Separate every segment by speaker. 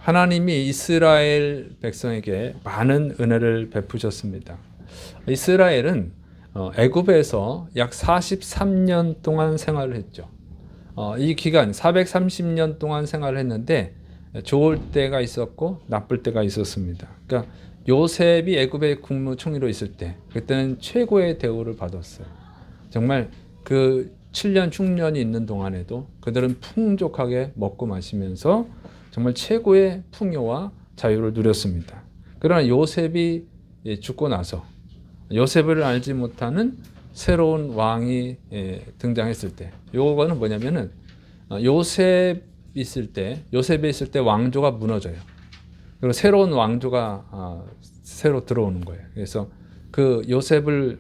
Speaker 1: 하나님이 이스라엘 백성에게 많은 은혜를 베푸셨습니다. 이스라엘은 애굽에서 약 43년 동안 생활을 했죠. 이 기간 430년 동안 생활을 했는데 좋을 때가 있었고 나쁠 때가 있었습니다. 그러니까 요셉이 애굽의 국무총리로 있을 때 그때는 최고의 대우를 받았어요. 정말 그 7년 흉년이 있는 동안에도 그들은 풍족하게 먹고 마시면서 정말 최고의 풍요와 자유를 누렸습니다. 그러나 요셉이 죽고 나서 요셉을 알지 못하는 새로운 왕이 등장했을 때, 요거는 뭐냐면은 요셉이 있을 때 왕조가 무너져요. 그리고 새로운 왕조가 새로 들어오는 거예요. 그래서 그 요셉에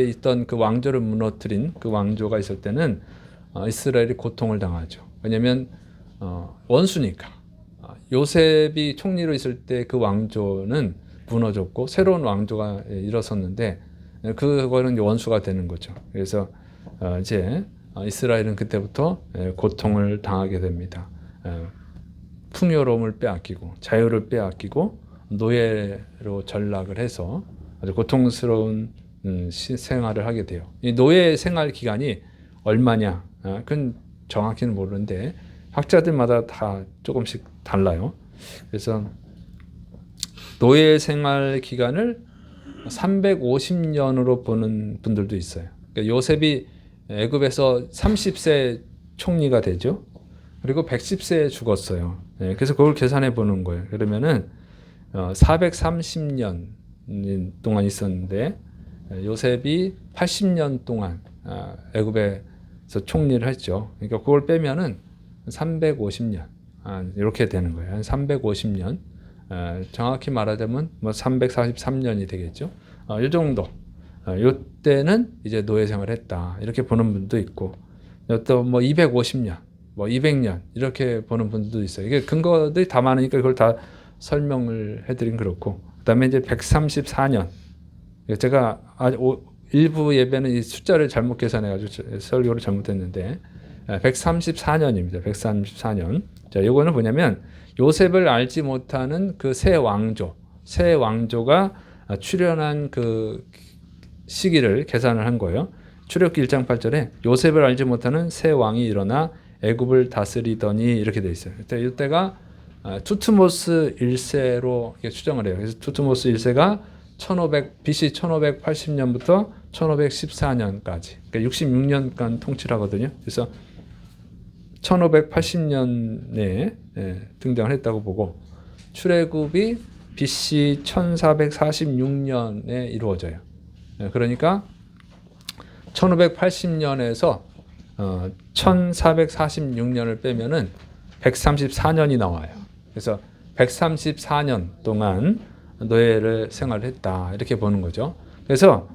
Speaker 1: 있던 그 왕조를 무너뜨린 그 왕조가 있을 때는 이스라엘이 고통을 당하죠. 왜냐하면 원수니까. 요셉이 총리로 있을 때 그 왕조는 무너졌고 새로운 왕조가 일어섰는데 그거는 원수가 되는 거죠. 그래서 이제 이스라엘은 그때부터 고통을 당하게 됩니다. 풍요로움을 빼앗기고 자유를 빼앗기고 노예로 전락을 해서 아주 고통스러운 생활을 하게 돼요. 이 노예 생활 기간이 얼마냐? 그건 정확히는 모르는데 학자들마다 다 조금씩 달라요. 그래서 노예 생활 기간을 350년으로 보는 분들도 있어요. 그러니까 요셉이 애굽에서 30세 총리가 되죠. 그리고 110세에 죽었어요. 그래서 그걸 계산해 보는 거예요. 그러면은 430년 동안 있었는데 요셉이 80년 동안 애굽에서 총리를 했죠. 그러니까 그걸 빼면은 350년 이렇게 되는 거예요. 한 350년. 정확히 말하자면 뭐 343년이 되겠죠. 이 정도. 이때는 이제 노예 생활을 했다. 이렇게 보는 분도 있고, 또 뭐 250년, 뭐 200년 이렇게 보는 분들도 있어요. 이게 근거들이 다 많으니까 그걸 다 설명을 해드린 그렇고, 그다음에 이제 134년. 제가 일부 예배는 이 숫자를 잘못 계산해가지고 설교를 잘못했는데 134년입니다. 134년. 자, 요거는 뭐냐면 요셉을 알지 못하는 그 새 왕조가 출현한 그 시기를 계산을 한 거예요. 출애굽기 1장 8절에 요셉을 알지 못하는 새 왕이 일어나 애굽을 다스리더니 이렇게 돼 있어요. 이때가 투트모스 1세로 추정을 해요. 그래서 투트모스 1세가 BC 1580년부터 1514년까지, 그러니까 66년간 통치를 하거든요. 그래서 1580년에 등장을 했다고 보고 출애굽이 BC 1446년에 이루어져요. 그러니까 1580년에서 1446년을 빼면은 134년이 나와요. 그래서 134년 동안 노예를 생활을 했다 이렇게 보는 거죠. 그래서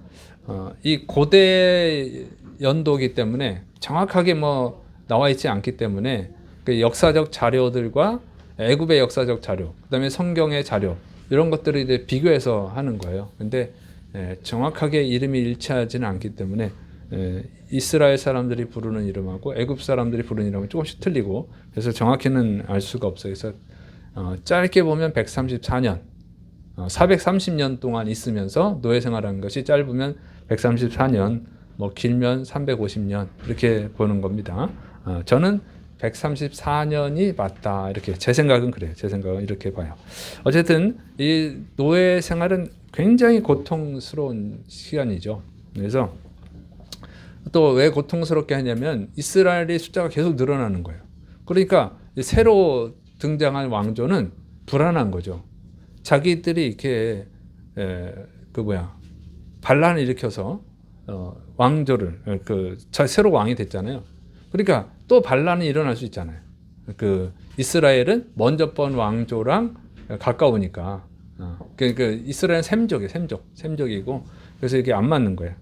Speaker 1: 이 고대 연도이기 때문에 정확하게 뭐 나와 있지 않기 때문에 그 역사적 자료들과 애굽의 역사적 자료, 그다음에 성경의 자료 이런 것들을 이제 비교해서 하는 거예요. 근데 정확하게 이름이 일치하지는 않기 때문에 이스라엘 사람들이 부르는 이름하고 애굽 사람들이 부르는 이름은 조금씩 틀리고 그래서 정확히는 알 수가 없어요. 그래서 짧게 보면 134년, 430년 동안 있으면서 노예 생활하는 것이 짧으면 134년, 뭐 길면 350년 이렇게 보는 겁니다. 저는 134년이 맞다 이렇게 제 생각은 그래요. 제 생각은 이렇게 봐요. 어쨌든 이 노예 생활은 굉장히 고통스러운 시간이죠. 그래서 또 왜 고통스럽게 하냐면 이스라엘의 숫자가 계속 늘어나는 거예요. 그러니까 새로 등장한 왕조는 불안한 거죠. 자기들이 이렇게 반란을 일으켜서 왕조를 새로 왕이 됐잖아요. 그러니까 또 반란이 일어날 수 있잖아요. 이스라엘은 먼저 번 왕조랑 가까우니까. 그러니까 이스라엘은 셈족이고 그래서 이게 안 맞는 거예요.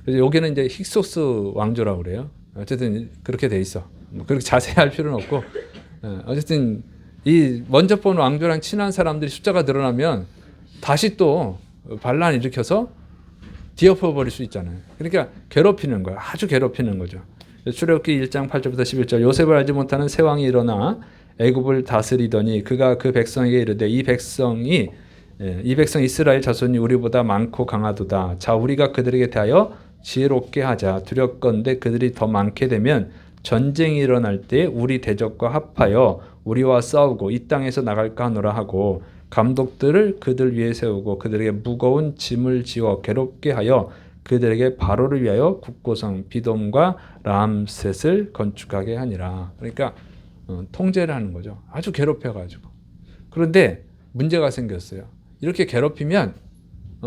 Speaker 1: 그래서 여기는 이제 힉소스 왕조라고 그래요. 어쨌든 그렇게 돼 있어. 뭐 그렇게 자세히 할 필요는 없고 어쨌든 이 먼저 본 왕조랑 친한 사람들이 숫자가 늘어나면 다시 또 반란 일으켜서 뒤엎어 버릴 수 있잖아요. 그러니까 괴롭히는 거야. 아주 괴롭히는 거죠. 출애굽기 1장 8절부터 11절 요셉을 알지 못하는 새 왕이 일어나 애굽을 다스리더니 그가 그 백성에게 이르되 이 백성 이스라엘 자손이 우리보다 많고 강하도다. 자 우리가 그들에게 대하여 지혜롭게 하자. 두렵건대 그들이 더 많게 되면 전쟁이 일어날 때 우리 대적과 합하여 우리와 싸우고 이 땅에서 나갈까 하노라 하고 감독들을 그들 위에 세우고 그들에게 무거운 짐을 지어 괴롭게 하여 그들에게 바로를 위하여 국고성 비돔과 람셋을 건축하게 하니라. 그러니까 통제를 하는 거죠. 아주 괴롭혀가지고. 그런데 문제가 생겼어요. 이렇게 괴롭히면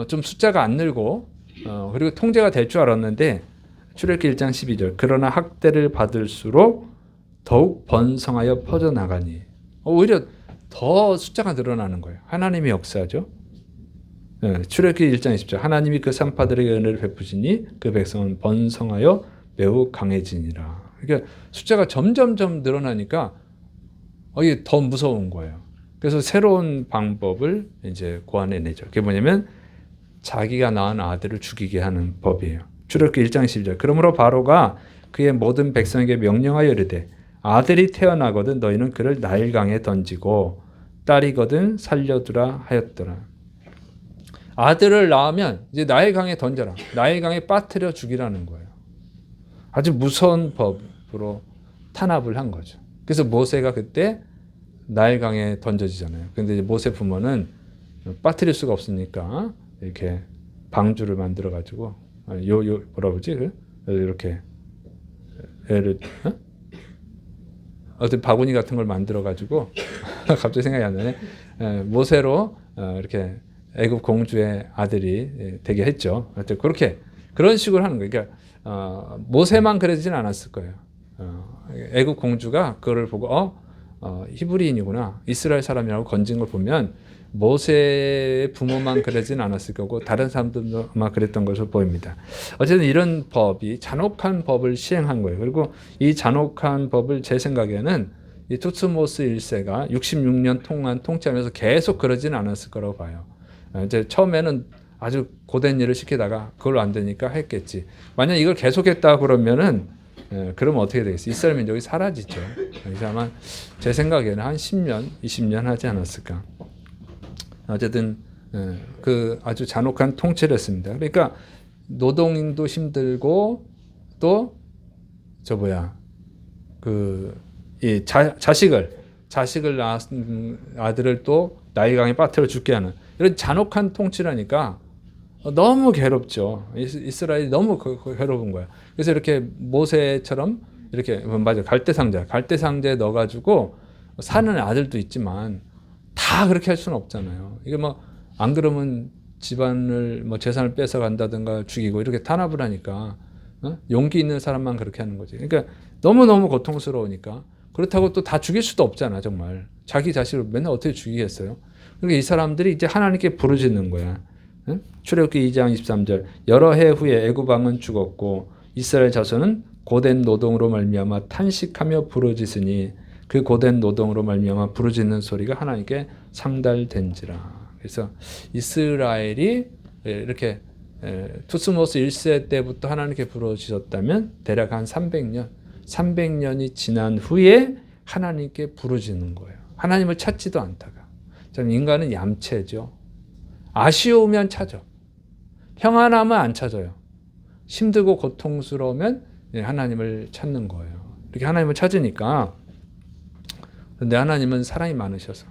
Speaker 1: 좀 숫자가 안 늘고 그리고 통제가 될 줄 알았는데 출애굽기 1장 12절 그러나 학대를 받을수록 더욱 번성하여 퍼져나가니 오히려 더 숫자가 늘어나는 거예요. 하나님의 역사죠. 출애굽기 1장 20절 하나님이 그 산파들에게 은혜를 베푸시니 그 백성은 번성하여 매우 강해지니라. 그러니까 숫자가 점점 늘어나니까 이게 더 무서운 거예요. 그래서 새로운 방법을 이제 고안해내죠. 그게 뭐냐면 자기가 낳은 아들을 죽이게 하는 법이에요. 출애굽기 1장 12절 그러므로 바로가 그의 모든 백성에게 명령하여 이르되 아들이 태어나거든 너희는 그를 나일강에 던지고 딸이거든 살려두라 하였더라. 아들을 낳으면 이제 나일강에 던져라. 나일강에 빠뜨려 죽이라는 거예요. 아주 무서운 법으로 탄압을 한 거죠. 그래서 모세가 그때 나일강에 던져지잖아요. 근데 모세 부모는 빠뜨릴 수가 없으니까 이렇게 방주를 만들어 가지고 뭐라 그러지? 이렇게 애를 어떤 바구니 같은 걸 만들어 가지고 갑자기 생각이 안 나네. 모세로 이렇게 애굽 공주의 아들이 되게 했죠. 하여튼 그렇게 그런 식으로 하는 거예요. 그러니까 모세만 그러진 않았을 거예요. 애굽 공주가 그거를 보고 히브리인이구나, 이스라엘 사람이라고 건진 걸 보면 모세의 부모만 그러진 않았을 거고 다른 사람들도 아마 그랬던 것으로 보입니다. 어쨌든 이런 법이 잔혹한 법을 시행한 거예요. 그리고 이 잔혹한 법을 제 생각에는 이 투스모스 1세가 66년 동안 통치하면서 계속 그러진 않았을 거라고 봐요. 이제 처음에는 아주 고된 일을 시키다가 그걸로 안 되니까 했겠지. 만약 이걸 계속했다 그러면은 그러면 어떻게 되겠어요? 이스라엘 민족이 사라지죠. 그래서 아마 제 생각에는 한 10년, 20년 하지 않았을까. 어쨌든 그 아주 잔혹한 통치를 했습니다. 그러니까 노동도 힘들고 또 이 자식을 낳은 아들을 또 나일강에 빠뜨려 죽게 하는 이런 잔혹한 통치라니까 너무 괴롭죠. 이스라엘이 너무 괴로운 거야. 그래서 이렇게 모세처럼 이렇게 갈대상자에 넣어가지고 사는 아들도 있지만 다 그렇게 할 수는 없잖아요. 이게 안 그러면 집안을 재산을 뺏어 간다든가 죽이고 이렇게 탄압을 하니까 용기 있는 사람만 그렇게 하는 거지. 그러니까 너무너무 고통스러우니까 그렇다고 또 다 죽일 수도 없잖아. 정말 자기 자식을 맨날 어떻게 죽이겠어요. 그러니까 이 사람들이 이제 하나님께 부르짖는 거야. 출애굽기 2장 23절 여러 해 후에 애굽 왕은 죽었고 이스라엘 자손은 고된 노동으로 말미암아 탄식하며 부르짖으니 그 고된 노동으로 말미암아 부르짖는 소리가 하나님께 상달된지라. 그래서 이스라엘이 이렇게 투스모스 1세 때부터 하나님께 부르짖었다면 대략 한 300년이 지난 후에 하나님께 부르짖는 거예요. 하나님을 찾지도 않다가. 인간은 얌체죠. 아쉬우면 찾아. 평안하면 안 찾아요. 힘들고 고통스러우면 하나님을 찾는 거예요. 이렇게 하나님을 찾으니까. 그런데 하나님은 사랑이 많으셔서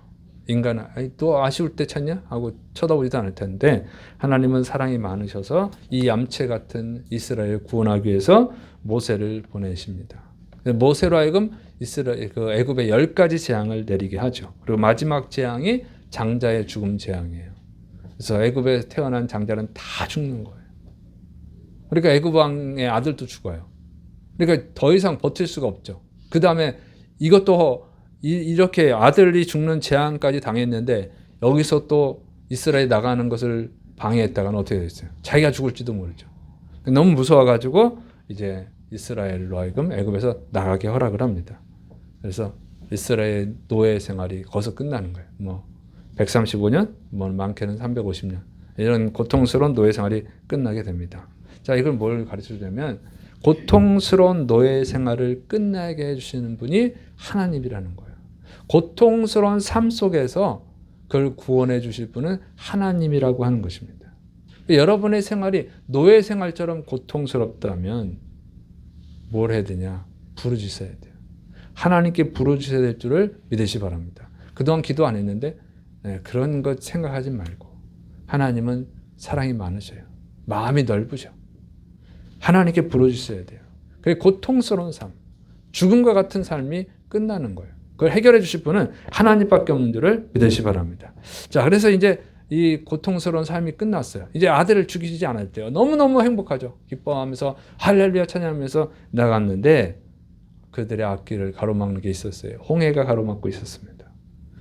Speaker 1: 인간은 또 아쉬울 때 찾냐? 하고 쳐다보지도 않을 텐데 하나님은 사랑이 많으셔서 이 얌체 같은 이스라엘을 구원하기 위해서 모세를 보내십니다. 모세로 하여금 애굽의 10가지 재앙을 내리게 하죠. 그리고 마지막 재앙이 장자의 죽음 재앙이에요. 그래서 애굽에 태어난 장자는 다 죽는 거예요. 그러니까 애굽 왕의 아들도 죽어요. 그러니까 더 이상 버틸 수가 없죠. 그 다음에 이것도 이렇게 아들이 죽는 재앙까지 당했는데 여기서 또 이스라엘이 나가는 것을 방해했다가는 어떻게 됐어요? 자기가 죽을지도 모르죠. 너무 무서워가지고 이제 이스라엘로 하여금 애굽에서 나가게 허락을 합니다. 그래서 이스라엘 노예 생활이 거기서 끝나는 거예요. 135년, 많게는 350년. 이런 고통스러운 노예 생활이 끝나게 됩니다. 자, 이걸 뭘 가르쳐 주냐면 고통스러운 노예 생활을 끝나게 해주시는 분이 하나님이라는 거예요. 고통스러운 삶 속에서 그걸 구원해 주실 분은 하나님이라고 하는 것입니다. 여러분의 생활이 노예 생활처럼 고통스럽다면 뭘 해야 되냐? 부르짖어야 돼요. 하나님께 부르짖어야 될 줄을 믿으시 바랍니다. 그동안 기도 안 했는데 그런 것 생각하지 말고 하나님은 사랑이 많으셔요. 마음이 넓으셔. 하나님께 부르짖어야 돼요. 그게 고통스러운 삶, 죽음과 같은 삶이 끝나는 거예요. 그걸 해결해 주실 분은 하나님밖에 없는 줄을 믿으시 바랍니다. 자, 그래서 이제 이 고통스러운 삶이 끝났어요. 이제 아들을 죽이지 않았대요. 너무너무 행복하죠. 기뻐하면서 할렐루야 찬양하면서 나갔는데 그들의 앞길을 가로막는 게 있었어요. 홍해가 가로막고 있었습니다.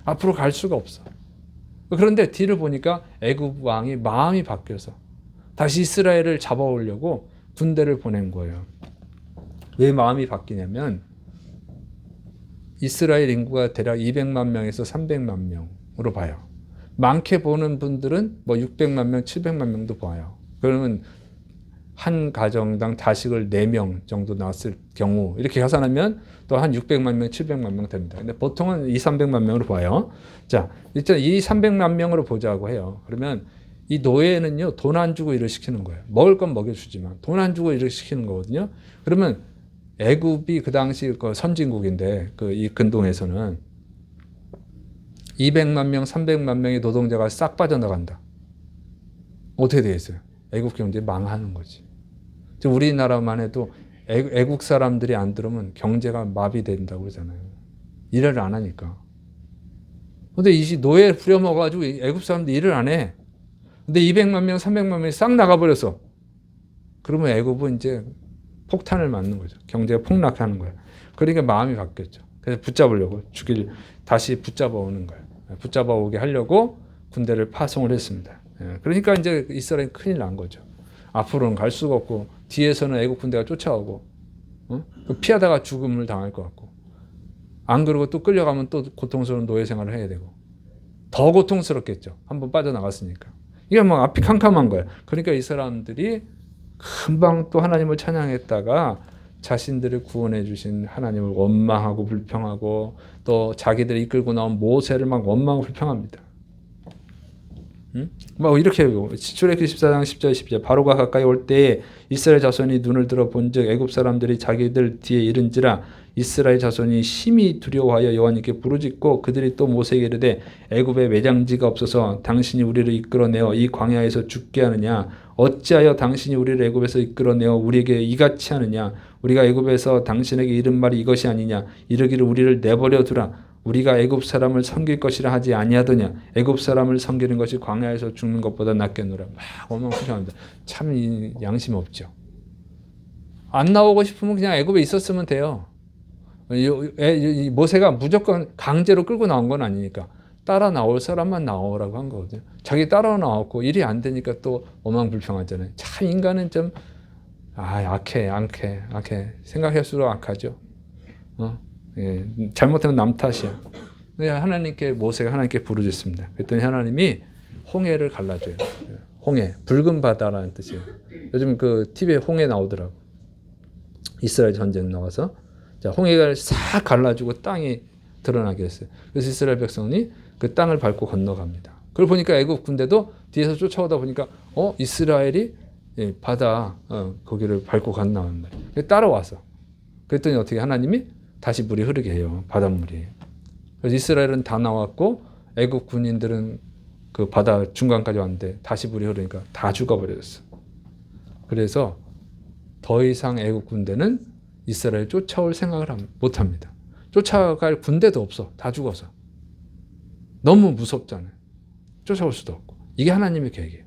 Speaker 1: 앞으로 갈 수가 없어. 그런데 뒤를 보니까 애굽 왕이 마음이 바뀌어서 다시 이스라엘을 잡아오려고 군대를 보낸 거예요. 왜 마음이 바뀌냐면 이스라엘 인구가 대략 200만 명에서 300만 명으로 봐요. 많게 보는 분들은 뭐 600만 명, 700만 명도 봐요. 그러면 한 가정당 자식을 4명 정도 낳았을 경우 이렇게 계산하면 또 한 600만 명, 700만 명 됩니다. 근데 보통은 2, 300만 명으로 봐요. 자, 일단 2, 300만 명으로 보자고 해요. 그러면 이 노예는요, 돈 안 주고 일을 시키는 거예요. 먹을 건 먹여주지만 돈 안 주고 일을 시키는 거거든요. 그러면 애굽이 그 당시 그 선진국인데 이 근동에서는 200만 명, 300만 명의 노동자가 싹 빠져나간다. 어떻게 되겠어요? 애국 경제 망하는 거지. 우리나라만 해도 애국 사람들이 안 들어오면 경제가 마비된다고 그러잖아요. 일을 안 하니까. 근데 이 노예 부려먹어가지고 애국 사람들이 일을 안 해. 근데 200만 명, 300만 명이 싹 나가버렸어. 그러면 애국은 이제 폭탄을 맞는 거죠. 경제가 폭락하는 거예요. 그러니까 마음이 바뀌었죠. 그래서 붙잡으려고 다시 붙잡아 오는 거예요. 붙잡아 오게 하려고 군대를 파송을 했습니다. 그러니까 이제 이스라엘이 큰일 난 거죠. 앞으로는 갈 수가 없고 뒤에서는 애국 군대가 쫓아오고 피하다가 죽음을 당할 것 같고 안 그러고 또 끌려가면 또 고통스러운 노예 생활을 해야 되고 더 고통스럽겠죠. 한번 빠져나갔으니까. 이게 뭐 앞이 캄캄한 거예요. 그러니까 이 사람들이 금방 또 하나님을 찬양했다가 자신들을 구원해 주신 하나님을 원망하고 불평하고 또 자기들이 이끌고 나온 모세를 막 원망하고 불평합니다. 막 이렇게 출애굽기 14장 10절 10절 바로가 가까이 올 때에 이스라엘 자손이 눈을 들어 본즉 애굽 사람들이 자기들 뒤에 이른지라 이스라엘 자손이 심히 두려워하여 여호와님께 부르짖고 그들이 또 모세에게 이르되 애굽에 매장지가 없어서 당신이 우리를 이끌어내어 이 광야에서 죽게 하느냐 어찌하여 당신이 우리를 애굽에서 이끌어내어 우리에게 이같이 하느냐 우리가 애굽에서 당신에게 이른 말이 이것이 아니냐 이르기를 우리를 내버려 두라 우리가 애굽 사람을 섬길 것이라 하지 아니하더냐 애굽 사람을 섬기는 것이 광야에서 죽는 것보다 낫겠노라. 막 원망불평합니다. 참 양심 없죠. 안 나오고 싶으면 그냥 애굽에 있었으면 돼요. 모세가 무조건 강제로 끌고 나온 건 아니니까 따라 나올 사람만 나오라고 한 거거든요. 자기 따라 나왔고 일이 안 되니까 또 원망불평하잖아요. 참 인간은 좀 약해 생각할수록 악하죠. 예, 잘못하면 남 탓이야. 모세가 하나님께 부르짖습니다. 그랬더니 하나님이 홍해를 갈라줘요. 홍해, 붉은 바다라는 뜻이에요. 요즘 TV에 홍해 나오더라고. 이스라엘 전쟁 나와서 자, 홍해를 싹 갈라주고 땅이 드러나게 했어요. 그래서 이스라엘 백성이 그 땅을 밟고 건너갑니다. 그걸 보니까 애국 군대도 뒤에서 쫓아오다 보니까 이스라엘이 바다 거기를 밟고 갔나 말이에요. 따라와서 그랬더니 어떻게 하나님이 다시 물이 흐르게 해요. 바닷물이. 그래서 이스라엘은 다 나왔고 애국 군인들은 그 바다 중간까지 왔는데 다시 물이 흐르니까 다 죽어버렸어. 그래서 더 이상 애국 군대는 이스라엘 쫓아올 생각을 못합니다. 쫓아갈 군대도 없어. 다 죽어서. 너무 무섭잖아요. 쫓아올 수도 없고. 이게 하나님의 계획이에요.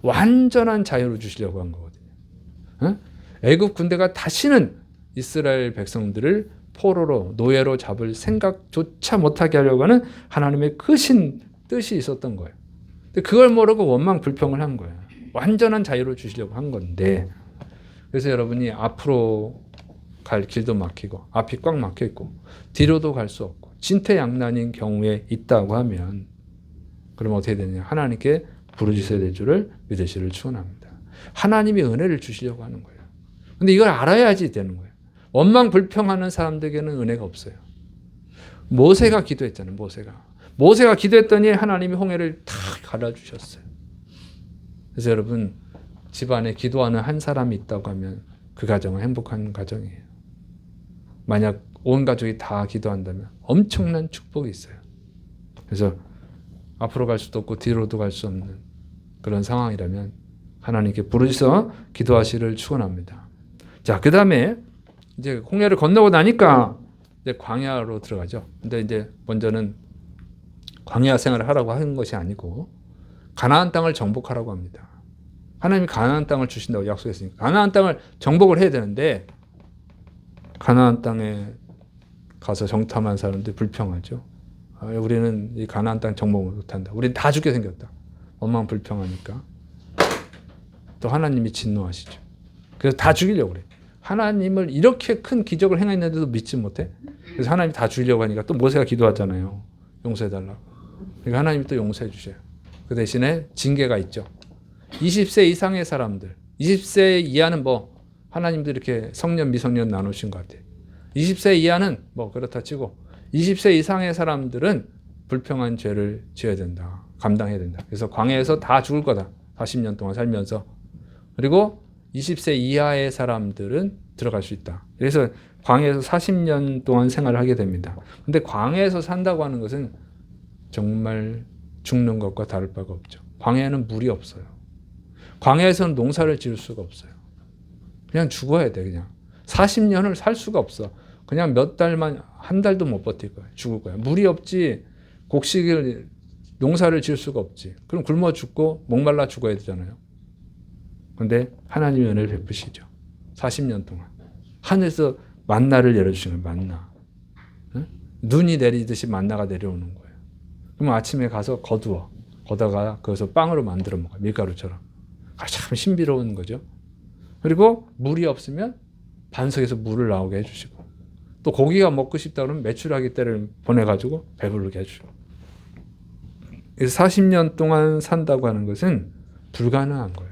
Speaker 1: 완전한 자유를 주시려고 한 거거든요. 애국 군대가 다시는 이스라엘 백성들을 포로로 노예로 잡을 생각조차 못하게 하려고 하는 하나님의 크신 뜻이 있었던 거예요. 근데 그걸 모르고 원망 불평을 한 거예요. 완전한 자유를 주시려고 한 건데 그래서 여러분이 앞으로 갈 길도 막히고 앞이 꽉 막혀 있고 뒤로도 갈 수 없고 진퇴양난인 경우에 있다고 하면 그럼 어떻게 되느냐 하나님께 부르짖어야 될 줄을 믿으시기를 축원합니다. 하나님이 은혜를 주시려고 하는 거예요. 근데 이걸 알아야지 되는 거예요. 원망 불평하는 사람들에게는 은혜가 없어요. 모세가 기도했잖아요. 모세가 기도했더니 하나님이 홍해를 다 갈아주셨어요. 그래서 여러분 집안에 기도하는 한 사람이 있다고 하면 그 가정은 행복한 가정이에요. 만약 온 가족이 다 기도한다면 엄청난 축복이 있어요. 그래서 앞으로 갈 수도 없고 뒤로도 갈 수 없는 그런 상황이라면 하나님께 부르셔서 기도하시를 축원합니다. 자, 그 다음에 이제 홍해를 건너고 나니까 이제 광야로 들어가죠. 근데 이제 먼저는 광야 생활을 하라고 하는 것이 아니고 가나안 땅을 정복하라고 합니다. 하나님이 가나안 땅을 주신다고 약속했으니까 가나안 땅을 정복을 해야 되는데 가나안 땅에 가서 정탐한 사람들이 불평하죠. 우리는 이 가나안 땅 정복을 못한다. 우리는 다 죽게 생겼다. 엄마는 불평하니까 또 하나님이 진노하시죠. 그래서 다 죽이려고 그래. 하나님을 이렇게 큰 기적을 행했는데도 믿지 못해. 그래서 하나님이 다 죽이려고 하니까 또 모세가 기도하잖아요. 용서해달라고. 그러니까 하나님이 또 용서해 주셔요. 그 대신에 징계가 있죠. 20세 이상의 사람들, 20세 이하는 뭐 하나님도 이렇게 성년 미성년 나누신 것 같아요. 20세 이하는 뭐 그렇다 치고 20세 이상의 사람들은 불평한 죄를 지어야 된다. 감당해야 된다. 그래서 광야에서 다 죽을 거다. 40년 동안 살면서. 그리고 20세 이하의 사람들은 들어갈 수 있다. 그래서 광야에서 40년 동안 생활을 하게 됩니다. 근데 광야에서 산다고 하는 것은 정말 죽는 것과 다를 바가 없죠. 광야에는 물이 없어요. 광야에서는 농사를 지을 수가 없어요. 그냥 죽어야 돼. 그냥 40년을 살 수가 없어. 그냥 몇 달만, 한 달도 못 버틸 거야. 죽을 거야. 물이 없지. 곡식을 농사를 지을 수가 없지. 그럼 굶어 죽고 목말라 죽어야 되잖아요. 그런데 하나님이 은혜를 베푸시죠. 40년 동안 하늘에서 만나를 내려주시는 거예요. 만나. 응? 눈이 내리듯이 만나가 내려오는 거예요. 그럼 아침에 가서 거다가 거기서 빵으로 만들어 먹어요. 밀가루처럼. 참 신비로운 거죠. 그리고 물이 없으면 반석에서 물을 나오게 해주시고 또 고기가 먹고 싶다 그러면 메추라기 떼를 보내가지고 배부르게 해주시고. 그래서 40년 동안 산다고 하는 것은 불가능한 거예요.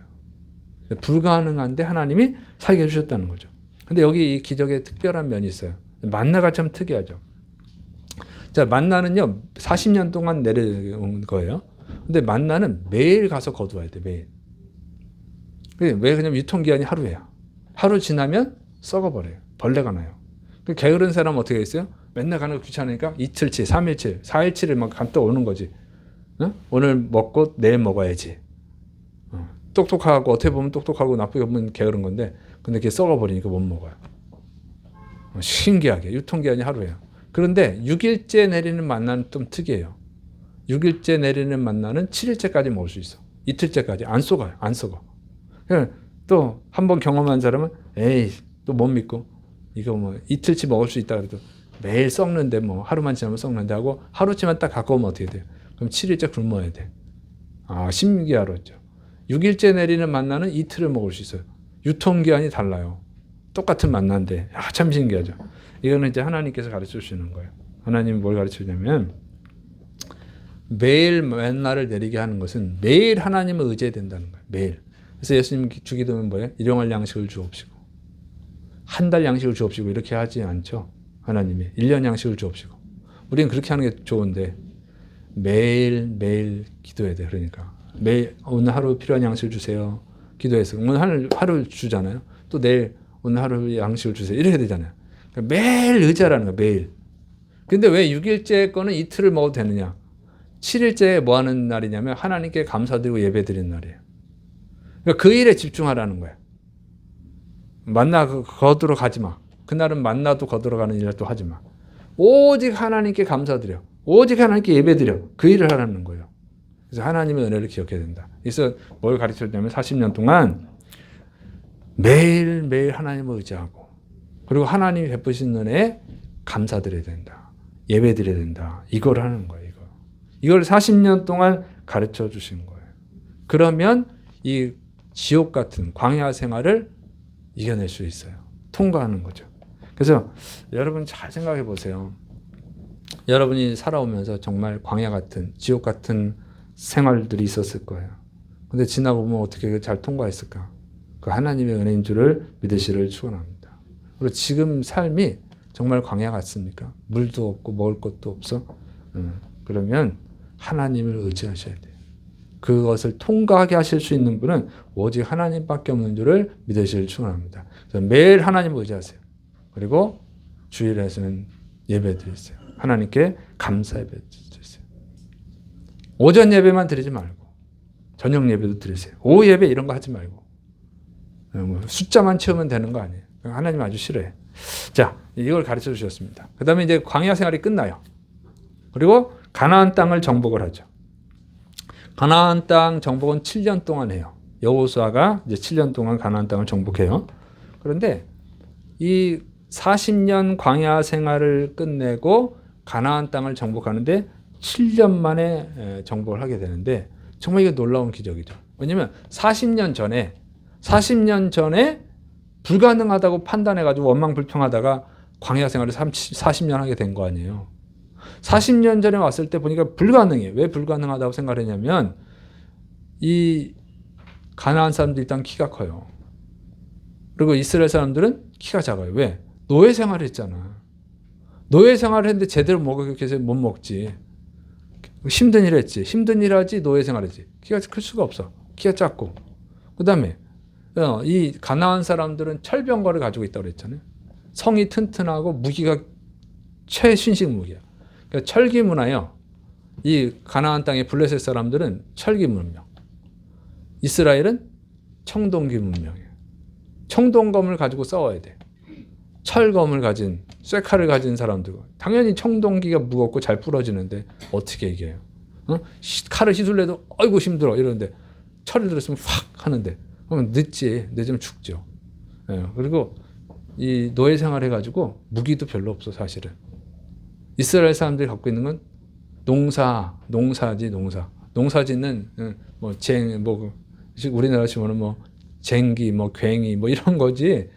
Speaker 1: 불가능한데 하나님이 살게 해주셨다는 거죠. 근데 여기 이 기적에 특별한 면이 있어요. 만나가 참 특이하죠. 자, 만나는요 40년 동안 내려온 거예요. 근데 만나는 매일 가서 거두어야 돼. 매일. 왜 그러냐면 유통기한이 하루예요. 하루 지나면 썩어버려요. 벌레가 나요. 게으른 사람은 어떻게 했어요? 맨날 가는 거 귀찮으니까 이틀치, 3일치, 4일치를 막 감다 오는 거지. 어? 오늘 먹고 내일 먹어야지. 똑똑하고 어떻게 보면 똑똑하고 나쁘게 보면 게으른 건데 근데 그게 썩어버리니까 못 먹어요. 신기하게 유통기한이 하루예요. 그런데 6일째 내리는 만나는 좀 특이해요. 6일째 내리는 만나는 7일째까지 먹을 수 있어. 이틀째까지 안 썩어요. 안 썩어. 또 한 번 경험한 사람은 에이 또 못 믿고 이거 뭐 이틀치 먹을 수 있다 그래도 매일 썩는데 뭐 하루만 지나면 썩는데 하고 하루치만 딱 갖고 오면 어떻게 돼요? 그럼 7일째 굶어야 돼. 아 신기하죠. 6일째 내리는 만나는 이틀을 먹을 수 있어요. 유통기한이 달라요. 똑같은 만나인데 참 신기하죠. 이거는 이제 하나님께서 가르쳐 주시는 거예요. 하나님이 뭘 가르쳐 주냐면 매일 만나를 내리게 하는 것은 매일 하나님을 의지해야 된다는 거예요. 매일. 그래서 예수님 주기도는 뭐예요? 일용할 양식을 주옵시고 한 달 양식을 주옵시고 이렇게 하지 않죠. 하나님이 1년 양식을 주옵시고 우리는 그렇게 하는 게 좋은데 매일 기도해야 돼. 그러니까 매일 오늘 하루 필요한 양식을 주세요. 기도해서 오늘 하루 주잖아요. 또 내일 오늘 하루 양식을 주세요. 이렇게 되잖아요. 그러니까 매일 의지하라는 거예요. 매일. 근데 왜 6일째 거는 이틀을 먹어도 되느냐? 7일째에 뭐 하는 날이냐면 하나님께 감사드리고 예배드리는 날이에요. 그러니까 그 일에 집중하라는 거예요. 만나 거두러 가지 마. 그날은 만나도 거두러 가는 일을 또 하지 마. 오직 하나님께 감사드려. 오직 하나님께 예배드려. 그 일을 하라는 거예요. 그래서 하나님의 은혜를 기억해야 된다. 그래서 뭘 가르쳐줬냐면 40년 동안 매일 하나님을 의지하고 그리고 하나님이 베푸신 은혜에 감사드려야 된다. 예배드려야 된다. 이걸 하는 거예요. 이걸 40년 동안 가르쳐 주신 거예요. 그러면 이 지옥 같은 광야 생활을 이겨낼 수 있어요. 통과하는 거죠. 그래서 여러분 잘 생각해 보세요. 여러분이 살아오면서 정말 광야 같은 지옥 같은 생활들이 있었을 거예요. 근데 지나고 보면 어떻게 잘 통과했을까? 그 하나님의 은혜인 줄을 믿으시를 축원합니다. 그리고 지금 삶이 정말 광야 같습니까? 물도 없고 먹을 것도 없어? 그러면 하나님을 의지하셔야 돼요. 그것을 통과하게 하실 수 있는 분은 오직 하나님밖에 없는 줄을 믿으시길 축원합니다. 그래서 매일 하나님을 의지하세요. 그리고 주일에서는 예배 드리세요. 하나님께 감사 예배 드리세요. 오전 예배만 드리지 말고 저녁 예배도 드리세요. 오후 예배 이런 거 하지 말고 숫자만 채우면 되는 거 아니에요. 하나님 아주 싫어해. 자, 이걸 가르쳐 주셨습니다. 그 다음에 이제 광야 생활이 끝나요. 그리고 가나안 땅을 정복을 하죠. 가나안 땅 정복은 7년 동안 해요. 여호수아가 이제 7년 동안 가나안 땅을 정복해요. 그런데 이 40년 광야 생활을 끝내고 가나안 땅을 정복하는데 7년 만에 정복을 하게 되는데 정말 이게 놀라운 기적이죠. 왜냐하면 40년 전에 불가능하다고 판단해가지고 원망불평하다가 광야 생활을 40년 하게 된 거 아니에요. 40년 전에 왔을 때 보니까 불가능해. 왜 불가능하다고 생각을 했냐면 이 가나안 사람들 일단 키가 커요. 그리고 이스라엘 사람들은 키가 작아요. 왜? 노예 생활을 했잖아. 노예 생활을 했는데 제대로 먹을 게 못 먹지. 힘든 일 했지. 힘든 일 하지 노예 생활했지. 키가 클 수가 없어. 키가 작고. 그 다음에 이 가나안 사람들은 철병거를 가지고 있다고 그랬잖아요. 성이 튼튼하고 무기가 최신식 무기야. 그러니까 철기 문화요. 이 가나안 땅의 블레셋 사람들은 철기 문명. 이스라엘은 청동기 문명이에요. 청동검을 가지고 싸워야 돼. 철검을 가진 쇠칼을 가진 사람들 당연히 청동기가 무겁고 잘 부러지는데 어떻게 이겨요? 칼을 휘둘러도 아이고 힘들어 이러는데 철을 들었으면 확 하는데 그러면 늦으면 죽죠. 그리고 이 노예 생활 해가지고 무기도 별로 없어 사실은. 이스라엘 사람들이 갖고 있는 건 농사지 농사. 농사짓는 우리나라 치고는 뭐 쟁기, 뭐 괭이, 뭐 이런 거지.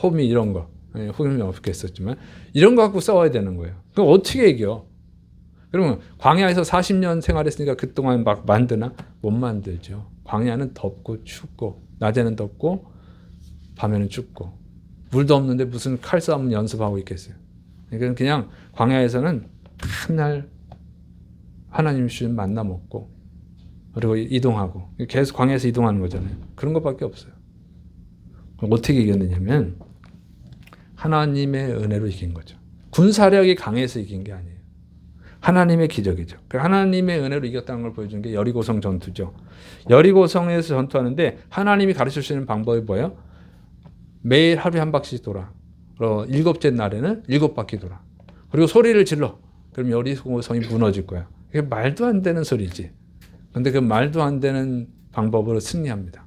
Speaker 1: 호미 이런 거. 호미 없겠었지만 이런 거 갖고 싸워야 되는 거예요. 그럼 어떻게 이겨? 그러면 광야에서 40년 생활했으니까 그동안 막 만드나? 못 만들죠. 광야는 덥고 춥고 낮에는 덥고 밤에는 춥고 물도 없는데 무슨 칼싸움 연습하고 있겠어요. 그냥 광야에서는 맨날 하나님 주신 만나 먹고 그리고 이동하고 계속 광야에서 이동하는 거잖아요. 그런 것밖에 없어요. 어떻게 이겼느냐면 하나님의 은혜로 이긴 거죠. 군사력이 강해서 이긴 게 아니에요. 하나님의 기적이죠. 하나님의 은혜로 이겼다는 걸 보여준 게 여리고성 전투죠. 여리고성에서 전투하는데 하나님이 가르쳐 주시는 방법이 뭐예요? 매일 하루에 한 바퀴 돌아. 일곱째 날에는 7바퀴 돌아. 그리고 소리를 질러. 그럼 여리고성이 무너질 거야. 이게 말도 안 되는 소리지. 근데 그 말도 안 되는 방법으로 승리합니다.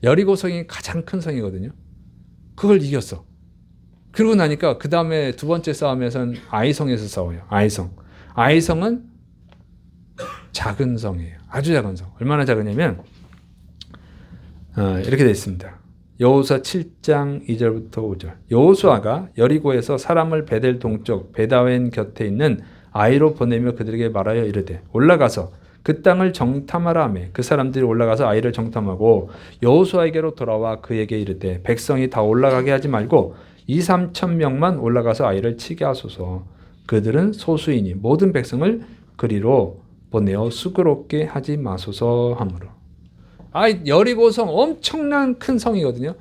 Speaker 1: 여리고성이 가장 큰 성이거든요. 그걸 이겼어. 그러고 나니까 그 다음에 두 번째 싸움에서는 아이성에서 싸워요. 아이성은 작은 성이에요. 아주 작은 성. 얼마나 작으냐면 이렇게 되어 있습니다. 여호수아 7장 2절부터 5절. 여호수아가 여리고에서 사람을 베델 동쪽 베다웬 곁에 있는 아이로 보내며 그들에게 말하여 이르되 올라가서 그 땅을 정탐하라 하며 그 사람들이 올라가서 아이를 정탐하고 여호수아에게로 돌아와 그에게 이르되 백성이 다 올라가게 하지 말고 2-3천 명만 올라가서 아이를 치게 하소서. 그들은 소수이니 모든 백성을 그리로 보내어 수고롭게 하지 마소서 하므로. 여리고성 엄청난 큰 성이거든요.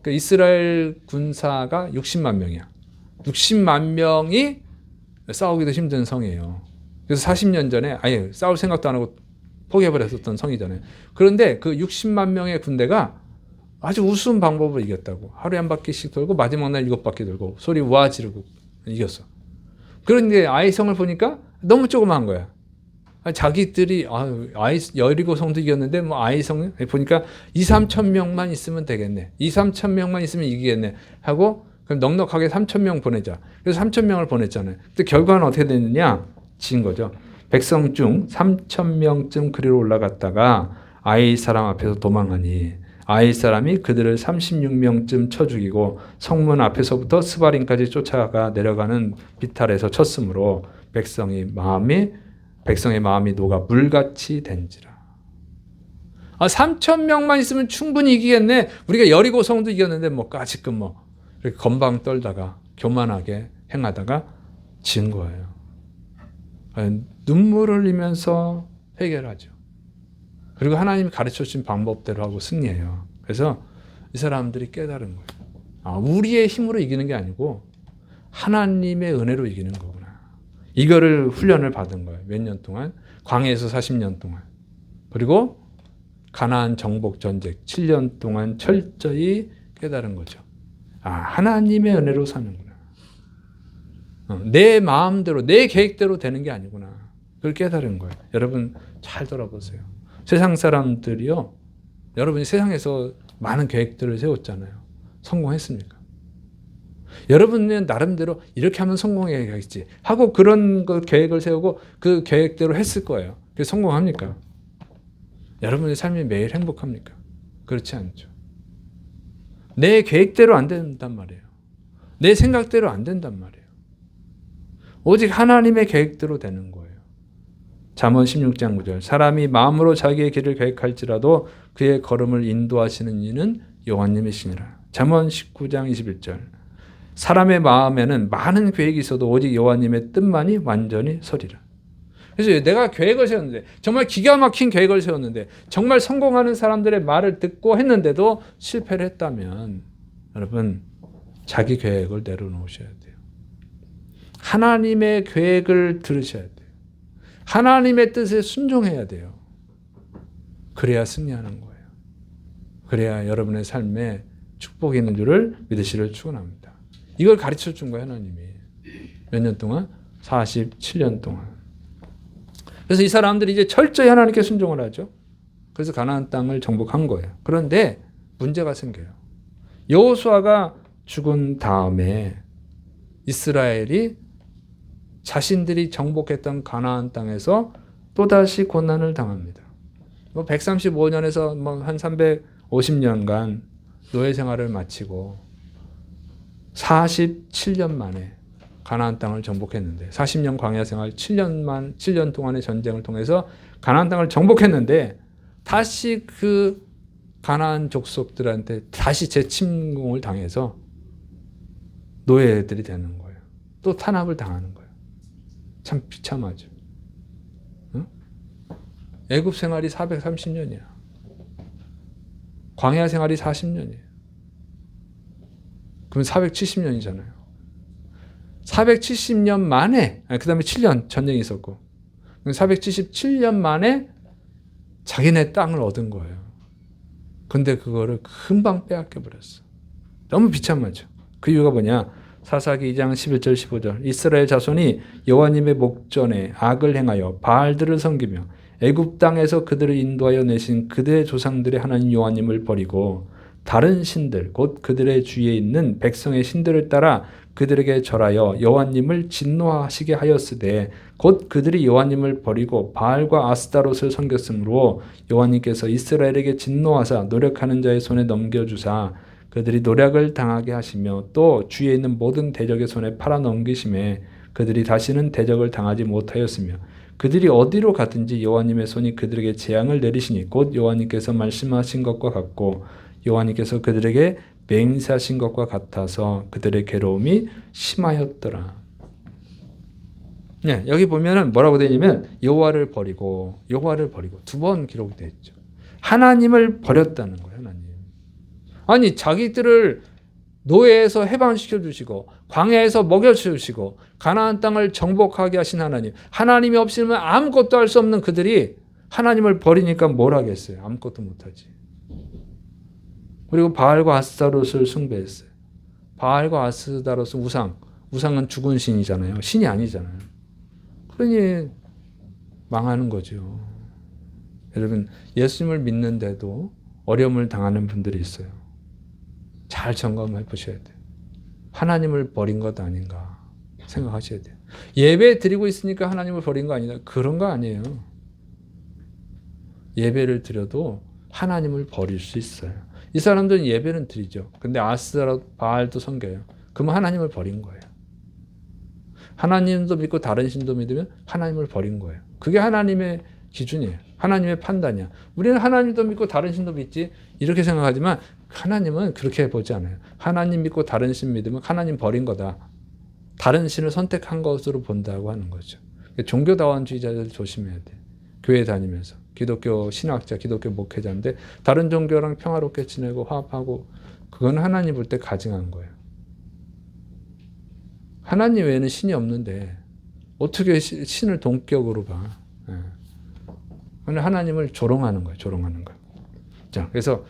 Speaker 1: 그러니까 이스라엘 군사가 60만 명이야. 60만 명이 싸우기도 힘든 성이에요. 그래서 40년 전에 아예 싸울 생각도 안 하고 포기해버렸었던 성이잖아요. 그런데 그 60만 명의 군대가 아주 우스운 방법으로 이겼다고. 하루에 한 바퀴씩 돌고 마지막 날 7바퀴 돌고 소리 우아 지르고 이겼어. 그런데 아이성을 보니까 너무 조그마한 거야. 자기들이 여리고성도 이겼는데 뭐 아이성 보니까 2-3천 명만 있으면 되겠네. 2-3천 명만 있으면 이기겠네 하고 그럼 넉넉하게 3천 명 보내자. 그래서 3천 명을 보냈잖아요. 근데 결과는 어떻게 됐느냐? 진 거죠. 백성 중 3천 명쯤 그리로 올라갔다가 아이 사람 앞에서 도망하니 아이 사람이 그들을 36명쯤 쳐 죽이고 성문 앞에서부터 스바림까지 쫓아가 내려가는 비탈에서 쳤으므로 백성의 마음이 녹아 물같이 된지라. 3천 명만 있으면 충분히 이기겠네. 우리가 여리고성도 이겼는데 뭐 까짓끔 뭐 이렇게 건방 떨다가 교만하게 행하다가 진 거예요. 눈물을 흘리면서 해결하죠. 그리고 하나님이 가르쳐 주신 방법대로 하고 승리해요. 그래서 이 사람들이 깨달은 거예요. 우리의 힘으로 이기는 게 아니고 하나님의 은혜로 이기는 거구나. 이거를 훈련을 받은 거예요. 몇 년 동안. 광야에서 40년 동안. 그리고 가나안 정복 전쟁 7년 동안 철저히 깨달은 거죠. 하나님의 은혜로 사는구나. 내 마음대로, 내 계획대로 되는 게 아니구나. 그걸 깨달은 거예요. 여러분 잘 돌아보세요. 세상 사람들이요. 여러분이 세상에서 많은 계획들을 세웠잖아요. 성공했습니까? 여러분은 나름대로 이렇게 하면 성공해야겠지 하고 그런 계획을 세우고 그 계획대로 했을 거예요. 그게 성공합니까? 여러분의 삶이 매일 행복합니까? 그렇지 않죠. 내 계획대로 안 된단 말이에요. 내 생각대로 안 된단 말이에요. 오직 하나님의 계획대로 되는 거예요. 잠언 16장 9절 사람이 마음으로 자기의 길을 계획할지라도 그의 걸음을 인도하시는 이는 여호와님이시니라. 잠언 19장 21절 사람의 마음에는 많은 계획이 있어도 오직 여호와님의 뜻만이 완전히 서리라. 그래서 내가 계획을 세웠는데 정말 기가 막힌 계획을 세웠는데 정말 성공하는 사람들의 말을 듣고 했는데도 실패를 했다면 여러분 자기 계획을 내려놓으셔야 돼요. 하나님의 계획을 들으셔야 돼요. 하나님의 뜻에 순종해야 돼요. 그래야 승리하는 거예요. 그래야 여러분의 삶에 축복이 있는 줄을 믿으시를 축원합니다. 이걸 가르쳐 준 거예요, 하나님이. 몇 년 동안? 47년 동안. 그래서 이 사람들이 이제 철저히 하나님께 순종을 하죠. 그래서 가나안 땅을 정복한 거예요. 그런데 문제가 생겨요. 여호수아가 죽은 다음에 이스라엘이 자신들이 정복했던 가나안 땅에서 또다시 고난을 당합니다. 135년에서 한 350년간 노예 생활을 마치고 47년 만에 가나안 땅을 정복했는데 40년 광야 생활 7년 동안의 전쟁을 통해서 가나안 땅을 정복했는데 다시 그 가나안 족속들한테 다시 재침공을 당해서 노예들이 되는 거예요. 또 탄압을 당하는 거예요. 참 비참하죠. 응? 애굽 생활이 430년이야. 광야 생활이 40년이에요. 그럼 470년이잖아요. 470년 만에, 그 다음에 7년 전쟁이 있었고, 477년 만에 자기네 땅을 얻은 거예요. 근데 그거를 금방 빼앗겨 버렸어. 너무 비참하죠. 그 이유가 뭐냐? 사사기 2장 11절 15절 이스라엘 자손이 여호와님의 목전에 악을 행하여 바알들을 섬기며 애굽 땅에서 그들을 인도하여 내신 그들의 조상들의 하나님 여호와님을 버리고 다른 신들 곧 그들의 주위에 있는 백성의 신들을 따라 그들에게 절하여 여호와님을 진노하시게 하였으되 곧 그들이 여호와님을 버리고 바알과 아스타롯을 섬겼으므로 여호와님께서 이스라엘에게 진노하사 노력하는 자의 손에 넘겨주사 그들이 노력을 당하게 하시며 또 주위에 있는 모든 대적의 손에 팔아 넘기심에 그들이 다시는 대적을 당하지 못하였으며 그들이 어디로 가든지 여호와님의 손이 그들에게 재앙을 내리시니 곧 여호와님께서 말씀하신 것과 같고 여호와님께서 그들에게 맹세하신 것과 같아서 그들의 괴로움이 심하였더라. 네, 여기 보면은 뭐라고 되어 있냐면 여호와를 버리고 두 번 기록되어 있죠. 하나님을 버렸다는 거예요. 하나님. 아니 자기들을 노예에서 해방시켜 주시고 광야에서 먹여 주시고 가나안 땅을 정복하게 하신 하나님. 하나님이 없으면 아무것도 할 수 없는 그들이 하나님을 버리니까 뭘 하겠어요? 아무것도 못 하지. 그리고 바알과 아스타롯을 숭배했어요. 바알과 아스타롯은 우상은 죽은 신이잖아요. 신이 아니잖아요. 그러니 망하는 거죠. 여러분 예수님을 믿는데도 어려움을 당하는 분들이 있어요. 잘 점검해 보셔야 돼요. 하나님을 버린 것 아닌가 생각하셔야 돼요. 예배 드리고 있으니까 하나님을 버린 거 아니다. 그런 거 아니에요. 예배를 드려도 하나님을 버릴 수 있어요. 이 사람들은 예배는 드리죠. 근데 아스타롯, 바알도 섬겨요. 그러면 하나님을 버린 거예요. 하나님도 믿고 다른 신도 믿으면 하나님을 버린 거예요. 그게 하나님의 기준이에요. 하나님의 판단이야. 우리는 하나님도 믿고 다른 신도 믿지 이렇게 생각하지만 하나님은 그렇게 보지 않아요. 하나님 믿고 다른 신 믿으면 하나님 버린 거다. 다른 신을 선택한 것으로 본다고 하는 거죠. 종교다원주의자들 조심해야 돼. 교회 다니면서 기독교 신학자, 기독교 목회자인데 다른 종교랑 평화롭게 지내고 화합하고 그건 하나님 볼 때 가증한 거예요. 하나님 외에는 신이 없는데 어떻게 신을 동격으로 봐? 하나님을 조롱하는 거예요. 조롱하는 거. 자, 그래서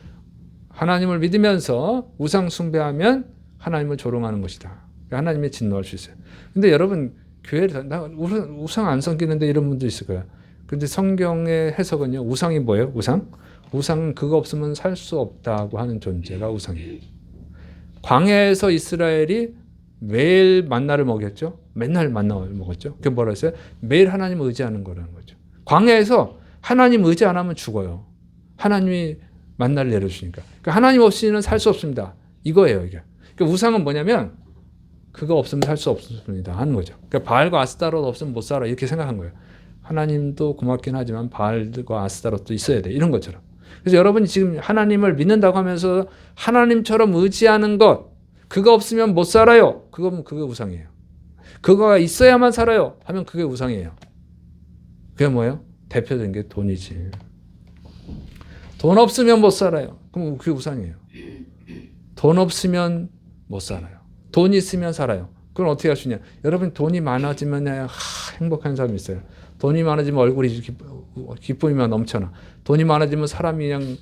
Speaker 1: 하나님을 믿으면서 우상 숭배하면 하나님을 조롱하는 것이다. 하나님이 진노할 수 있어요. 근데 여러분 교회를 나 우상 안 섬기는데 이런 분도 있을 거야. 근데 성경의 해석은요. 우상이 뭐예요? 우상은 그거 없으면 살 수 없다고 하는 존재가 우상이에요. 광야에서 이스라엘이 매일 만나를 먹였죠. 맨날 만나를 먹었죠. 그게 뭐라 했어요? 매일 하나님을 의지하는 거라는 거죠. 광야에서 하나님 의지 안 하면 죽어요. 하나님이 만나를 내려주니까. 그러니까 하나님 없이는 살 수 없습니다. 이거예요, 이게. 그러니까 우상은 뭐냐면 그거 없으면 살 수 없습니다 하는 거죠. 그러니까 바알과 아스타롯 없으면 못 살아 이렇게 생각한 거예요. 하나님도 고맙긴 하지만 바알과 아스타롯도 있어야 돼. 이런 것처럼. 그래서 여러분이 지금 하나님을 믿는다고 하면서 하나님처럼 의지하는 것 그거 없으면 못 살아요. 그게 우상이에요. 그거가 있어야만 살아요. 하면 그게 우상이에요. 그게 뭐예요? 대표적인 게 돈이지. 돈 없으면 못 살아요. 그럼 그게 우상이에요. 돈 없으면 못 살아요. 돈 있으면 살아요. 그럼 어떻게 할 수 있냐? 여러분 돈이 많아지면 행복한 사람이 있어요. 돈이 많아지면 얼굴이 기쁨이만 넘쳐나. 돈이 많아지면 사람이 그냥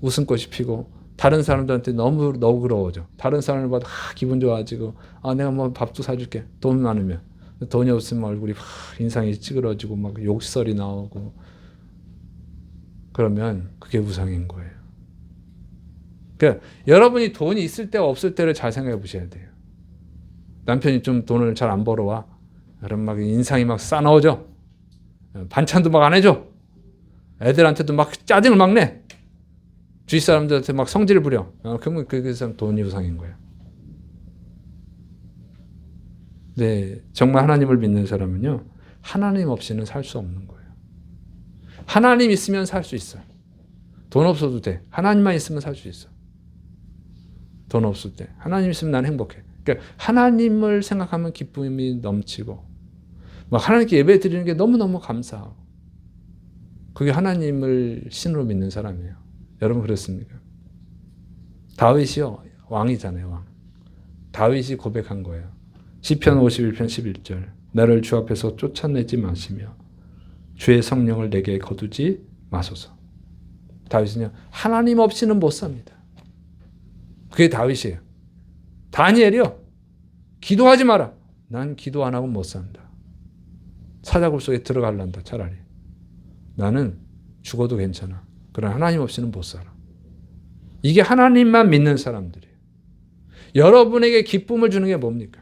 Speaker 1: 웃음꽃이 피고 다른 사람들한테 너무 너그러워져. 다른 사람을 봐도 기분 좋아지고 내가 뭐 밥도 사줄게. 돈 많으면. 돈이 없으면 얼굴이 인상이 찌그러지고 막 욕설이 나오고 그러면 그게 우상인 거예요. 그러니까 여러분이 돈이 있을 때와 없을 때를 잘 생각해 보셔야 돼요. 남편이 좀 돈을 잘 안 벌어와. 여러분 막 인상이 막 싸나워져. 반찬도 막 안 해줘. 애들한테도 막 짜증을 막 내. 주위 사람들한테 막 성질을 부려. 그러면 그 사람 돈이 우상인 거예요. 네, 정말 하나님을 믿는 사람은요. 하나님 없이는 살 수 없는 거예요. 하나님 있으면 살 수 있어요. 돈 없어도 돼. 하나님만 있으면 살 수 있어. 돈 없을 때. 하나님 있으면 난 행복해. 그러니까 하나님을 생각하면 기쁨이 넘치고 막 하나님께 예배 드리는 게 너무너무 감사하고 그게 하나님을 신으로 믿는 사람이에요. 여러분 그렇습니까? 다윗이요. 왕이잖아요. 왕. 다윗이 고백한 거예요. 시편 51편 11절 나를 주 앞에서 쫓아내지 마시며 주의 성령을 내게 거두지 마소서. 다윗은요. 하나님 없이는 못 삽니다. 그게 다윗이에요. 다니엘이요. 기도하지 마라. 난 기도 안 하고 못 산다. 사자굴 속에 들어갈란다 차라리. 나는 죽어도 괜찮아. 그러나 하나님 없이는 못 살아. 이게 하나님만 믿는 사람들이에요. 여러분에게 기쁨을 주는 게 뭡니까?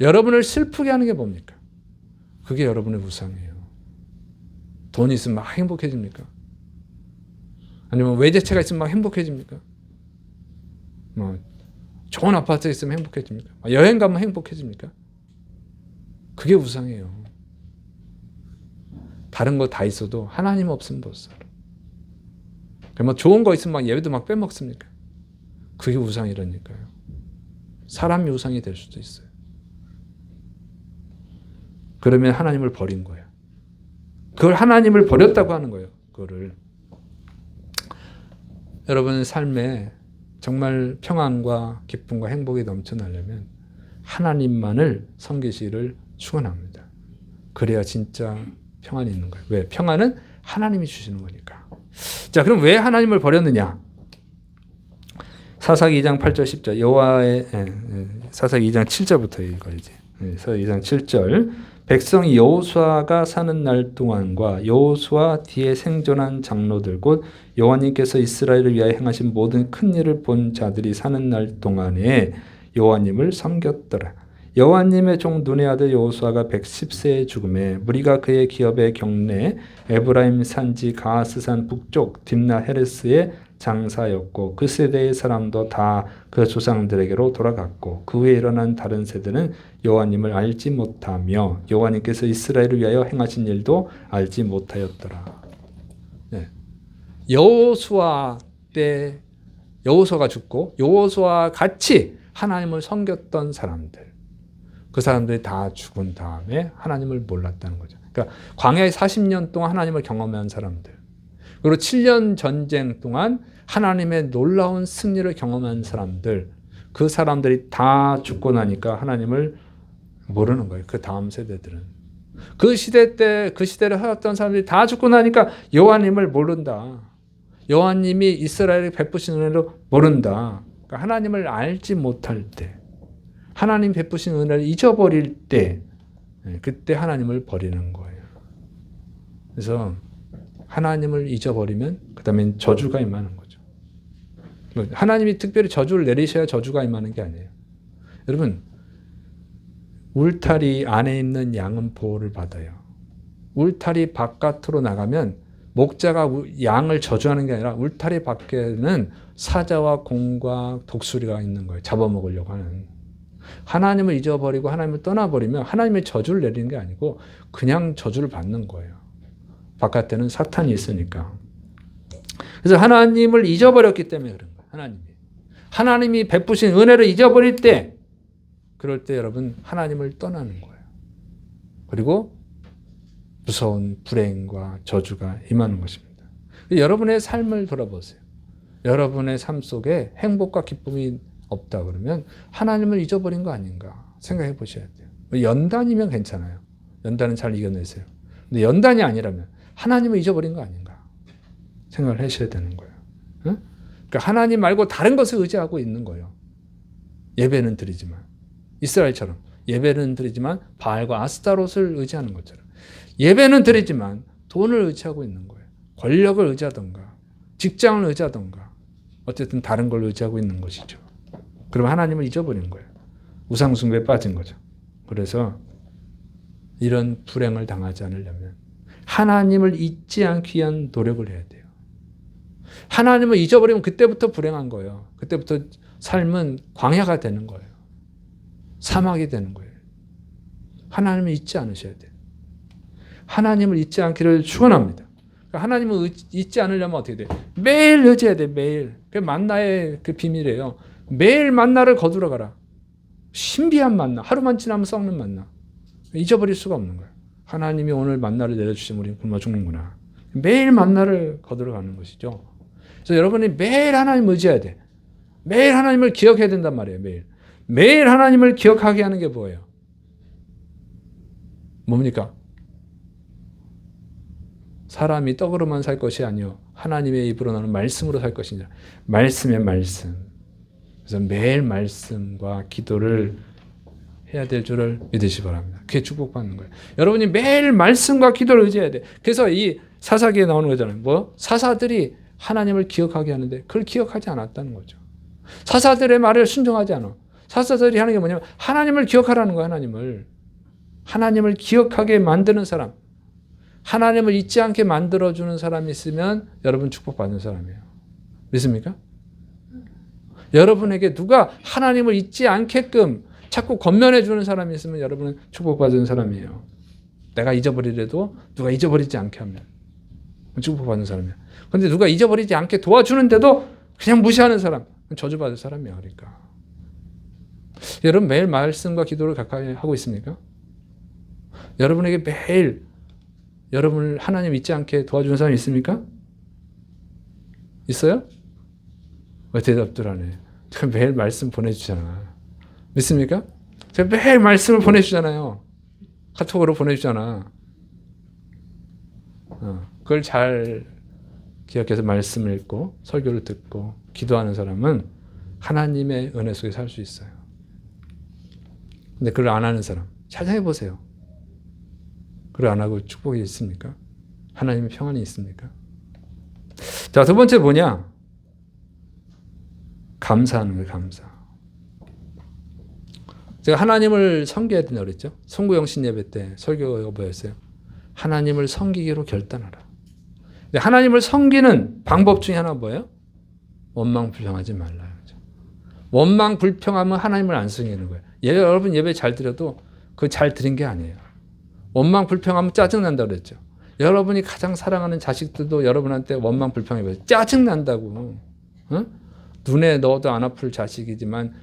Speaker 1: 여러분을 슬프게 하는 게 뭡니까? 그게 여러분의 우상이에요. 돈이 있으면 막 행복해집니까? 아니면 외제차가 있으면 막 행복해집니까? 뭐 좋은 아파트에 있으면 행복해집니까? 여행 가면 행복해집니까? 그게 우상이에요. 다른 거 다 있어도 하나님 없으면 못 살아. 뭐 좋은 거 있으면 막 예배도 막 빼먹습니까? 그게 우상이라니까요. 사람이 우상이 될 수도 있어요. 그러면 하나님을 버린 거예요. 그걸 하나님을 버렸다고 하는 거예요. 그거를. 여러분 삶에 정말 평안과 기쁨과 행복이 넘쳐나려면 하나님만을 섬기시기를 축원합니다. 그래야 진짜 평안이 있는 거예요. 왜? 평안은 하나님이 주시는 거니까. 자, 그럼 왜 하나님을 버렸느냐? 사사기 2장 8절 10절 여호와의 사사기 2장 7절부터 읽어야지. 사사기 2장 7절 백성이 여호수아가 사는 날 동안과 여호수아 뒤에 생존한 장로들 곧 여호와님께서 이스라엘을 위하여 행하신 모든 큰 일을 본 자들이 사는 날 동안에 여호와님을 섬겼더라. 여호와님의 종 눈의 아들 여호수아가 110세에 죽음에 무리가 그의 기업의 경내 에브라임 산지 가하스산 북쪽 딥나 헤레스의 장사였고 그 세대의 사람도 다 그 조상들에게로 돌아갔고 그 후에 일어난 다른 세대는 여호와님을 알지 못하며 여호와님께서 이스라엘을 위하여 행하신 일도 알지 못하였더라. 네. 여호수아 때 여호수아가 죽고 여호수아 같이 하나님을 섬겼던 사람들 그 사람들이 다 죽은 다음에 하나님을 몰랐다는 거죠. 그러니까 광야에 40년 동안 하나님을 경험한 사람들, 그리고 7년 전쟁 동안 하나님의 놀라운 승리를 경험한 사람들, 그 사람들이 다 죽고 나니까 하나님을 모르는 거예요. 그 다음 세대들은. 그 시대 때, 그 시대를 살았던 사람들이 다 죽고 나니까 여호와님을 모른다. 여호와님이 이스라엘에 베푸신 은혜로 모른다. 그러니까 하나님을 알지 못할 때, 하나님 베푸신 은혜를 잊어버릴 때, 그때 하나님을 버리는 거예요. 그래서 하나님을 잊어버리면 그 다음엔 저주가 임하는 거죠. 하나님이 특별히 저주를 내리셔야 저주가 임하는 게 아니에요. 여러분, 울타리 안에 있는 양은 보호를 받아요. 울타리 바깥으로 나가면 목자가 양을 저주하는 게 아니라 울타리 밖에는 사자와 공과 독수리가 있는 거예요. 잡아먹으려고 하는. 하나님을 잊어버리고 하나님을 떠나버리면 하나님의 저주를 내리는 게 아니고 그냥 저주를 받는 거예요. 바깥에는 사탄이 있으니까. 그래서 하나님을 잊어버렸기 때문에 그런 거예요. 하나님이 베푸신 은혜를 잊어버릴 때, 그럴 때 여러분 하나님을 떠나는 거예요. 그리고 무서운 불행과 저주가 임하는 것입니다. 여러분의 삶을 돌아보세요. 여러분의 삶 속에 행복과 기쁨이 없다 그러면 하나님을 잊어버린 거 아닌가 생각해 보셔야 돼요. 연단이면 괜찮아요. 연단은 잘 이겨내세요. 근데 연단이 아니라면 하나님을 잊어버린 거 아닌가 생각을 하셔야 되는 거예요. 응? 그러니까 하나님 말고 다른 것을 의지하고 있는 거예요. 예배는 드리지만, 이스라엘처럼 예배는 드리지만 바알과 아스타롯을 의지하는 것처럼 예배는 드리지만 돈을 의지하고 있는 거예요. 권력을 의지하던가 직장을 의지하던가 어쨌든 다른 걸 의지하고 있는 것이죠. 그럼 하나님을 잊어버린 거예요. 우상숭배에 빠진 거죠. 그래서 이런 불행을 당하지 않으려면 하나님을 잊지 않기 위한 노력을 해야 돼요. 하나님을 잊어버리면 그때부터 불행한 거예요. 그때부터 삶은 광야가 되는 거예요. 사막이 되는 거예요. 하나님을 잊지 않으셔야 돼요. 하나님을 잊지 않기를 축원합니다. 하나님을 잊지 않으려면 어떻게 돼요? 매일 의지해야 돼요. 매일. 그게 만나의 그 비밀이에요. 매일 만나를 거두러 가라. 신비한 만나. 하루만 지나면 썩는 만나. 잊어버릴 수가 없는 거예요. 하나님이 오늘 만나를 내려주시면 우리는 굶어 죽는구나. 매일 만나를 거두러 가는 것이죠. 그래서 여러분이 매일 하나님을 의지해야 돼. 매일 하나님을 기억해야 된단 말이에요. 매일. 매일 하나님을 기억하게 하는 게 뭐예요? 뭡니까? 사람이 떡으로만 살 것이 아니요 하나님의 입으로 나오는 말씀으로 살 것이냐. 말씀의 말씀. 그래서 매일 말씀과 기도를 해야 될 줄을 믿으시기 바랍니다. 그게 축복받는 거예요. 여러분이 매일 말씀과 기도를 의지해야 돼. 그래서 이 사사기에 나오는 거잖아요. 뭐? 사사들이 하나님을 기억하게 하는데 그걸 기억하지 않았다는 거죠. 사사들의 말을 순종하지 않아. 사사들이 하는 게 뭐냐면 하나님을 기억하라는 거예요. 하나님을 기억하게 만드는 사람. 하나님을 잊지 않게 만들어주는 사람이 있으면 여러분 축복받는 사람이에요. 믿습니까? 여러분에게 누가 하나님을 잊지 않게끔 자꾸 권면해주는 사람이 있으면 여러분은 축복받은 사람이에요. 내가 잊어버리려도 누가 잊어버리지 않게 하면 축복받는 사람이에요. 그런데 누가 잊어버리지 않게 도와주는데도 그냥 무시하는 사람, 저주받을 사람이에요. 그러니까. 여러분 매일 말씀과 기도를 가까이 하고 있습니까? 여러분에게 매일 여러분을 하나님 잊지 않게 도와주는 사람이 있습니까? 있어요? 왜 대답들 안 해? 제가 매일 말씀 보내주잖아. 믿습니까? 제가 매일 말씀을 보내주잖아요. 카톡으로 보내주잖아. 그걸 잘 기억해서 말씀을 읽고 설교를 듣고 기도하는 사람은 하나님의 은혜 속에 살 수 있어요. 근데 그걸 안 하는 사람 찾아해 보세요. 그걸 안 하고 축복이 있습니까? 하나님의 평안이 있습니까? 자, 두 번째 뭐냐? 감사하는 거예요. 감사. 제가 하나님을 섬겨야 된다고 그랬죠. 송구영신 예배 때 설교가 뭐였어요? 하나님을 섬기기로 결단하라. 근데 하나님을 섬기는 방법 중에 하나 뭐예요? 원망 불평하지 말라. 원망 불평하면 하나님을 안 섬기는 거예요. 여러분 예배 잘 드려도 그거 잘 드린 게 아니에요. 원망 불평하면 짜증난다고 그랬죠. 여러분이 가장 사랑하는 자식들도 여러분한테 원망 불평해봐요. 짜증난다고. 어? 눈에 넣어도 안 아플 자식이지만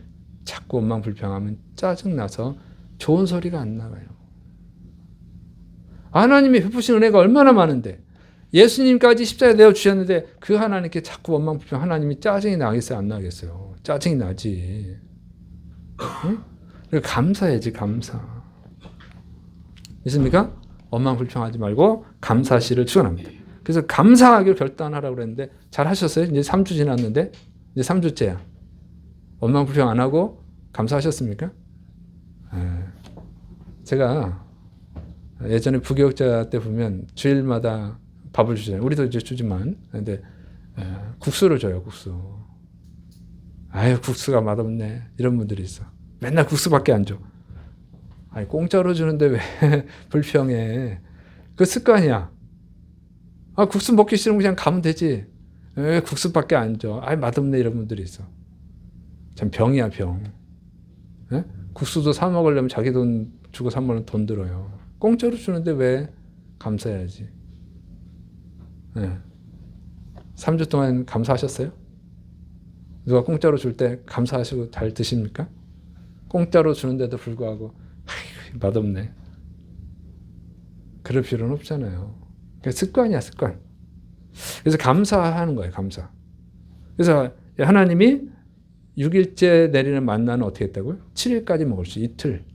Speaker 1: 자꾸 원망 불평하면 짜증나서 좋은 소리가 안 나가요. 하나님이 베푸신 은혜가 얼마나 많은데 예수님까지 십자가에 내어 주셨는데 그 하나님께 자꾸 원망 불평 하나님이 짜증이 나겠어요? 안 나겠어요? 짜증이 나지. 응? 감사해야지 감사. 믿습니까? 원망 불평하지 말고 감사시를 축원합니다. 그래서 감사하기를 결단하라고 그랬는데 잘 하셨어요? 이제 3주 지났는데 이제 3주째야. 원망 불평 안 하고 감사하셨습니까? 제가 예전에 부교육자 때 보면 주일마다 밥을 주잖아요. 우리도 이제 주지만 근데 국수를 줘요. 국수. 아유 국수가 맛없네. 이런 분들이 있어. 맨날 국수밖에 안 줘. 아니 공짜로 주는데 왜 불평해. 그 습관이야. 아 국수 먹기 싫으면 그냥 가면 되지. 왜 국수밖에 안 줘. 아이 맛없네 이런 분들이 있어. 참 병이야 병. 에? 국수도 사 먹으려면 자기 돈 주고 사 먹으면 돈 들어요. 공짜로 주는데 왜 감사해야지. 네. 3주 동안 감사하셨어요? 누가 공짜로 줄 때 감사하시고 잘 드십니까? 공짜로 주는데도 불구하고 아이고, 맛없네. 그럴 필요는 없잖아요. 습관이야 습관. 그래서 감사하는 거예요. 감사. 그래서 하나님이 6일째 내리는 만나는 어떻게 했다고요? 7일까지 먹을 수 이틀.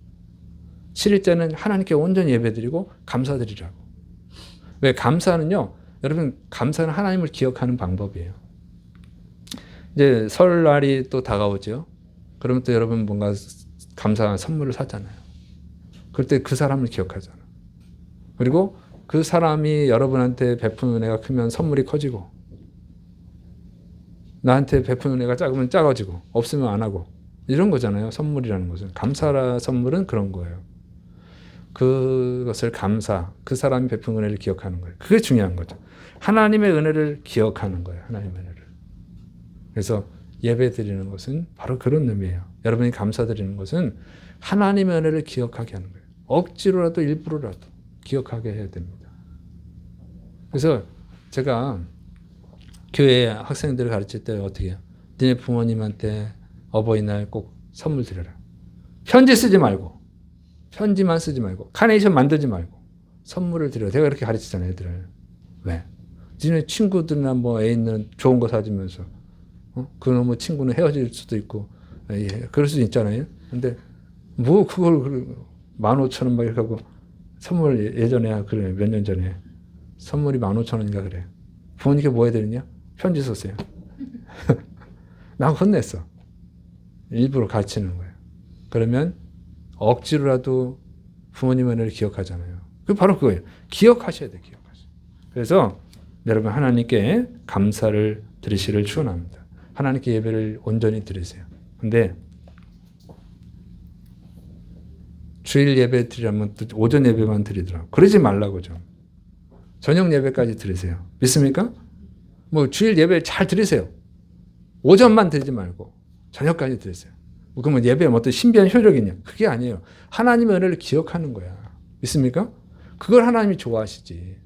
Speaker 1: 7일째는 하나님께 온전히 예배드리고 감사드리라고. 왜 감사는요? 여러분 감사는 하나님을 기억하는 방법이에요. 이제 설날이 또 다가오죠. 그러면 또 여러분 뭔가 감사한 선물을 사잖아요. 그럴 때 그 사람을 기억하잖아. 그리고 그 사람이 여러분한테 베푼 은혜가 크면 선물이 커지고 나한테 베푼 은혜가 작으면 작아지고 없으면 안 하고 이런 거잖아요. 선물이라는 것은. 감사라 선물은 그런 거예요. 그것을 감사, 그 사람이 베푼 은혜를 기억하는 거예요. 그게 중요한 거죠. 하나님의 은혜를 기억하는 거예요. 하나님의 은혜를. 그래서 예배 드리는 것은 바로 그런 의미예요. 여러분이 감사드리는 것은 하나님의 은혜를 기억하게 하는 거예요. 억지로라도 일부러라도 기억하게 해야 됩니다. 그래서 제가 교회 학생들을 가르칠 때 어떻게 해요? 니네 부모님한테 어버이날 꼭 선물 드려라. 편지 쓰지 말고 편지만 쓰지 말고 카네이션 만들지 말고 선물을 드려. 제가 그렇게 가르치잖아요. 애들을. 왜? 니네 친구들이나 뭐 애 있는 좋은 거 사주면서 그놈의 친구는 헤어질 수도 있고 예, 그럴 수도 있잖아요. 근데 뭐 그걸 15,000원 막 이렇게 하고 선물 예전에 그래 몇 년 전에 선물이 15,000원인가 그래. 부모님께 뭐 해드리냐? 편지 썼어요. 나 혼냈어. 일부러 가르치는 거예요. 그러면 억지로라도 부모님 은혜를 기억하잖아요. 그 바로 그거예요. 기억하셔야 돼요. 기억하셔야. 그래서 여러분 하나님께 감사를 드리시를 축원합니다. 하나님께 예배를 온전히 드리세요. 근데 주일 예배 드리려면 오전 예배만 드리더라고요. 그러지 말라고 좀. 저녁 예배까지 드리세요. 믿습니까? 뭐 주일 예배 잘 드리세요. 오전만 드리지 말고 저녁까지 드리세요. 그러면 예배에 어떤 신비한 효력이 있냐? 그게 아니에요. 하나님의 은혜를 기억하는 거야. 믿습니까? 그걸 하나님이 좋아하시지.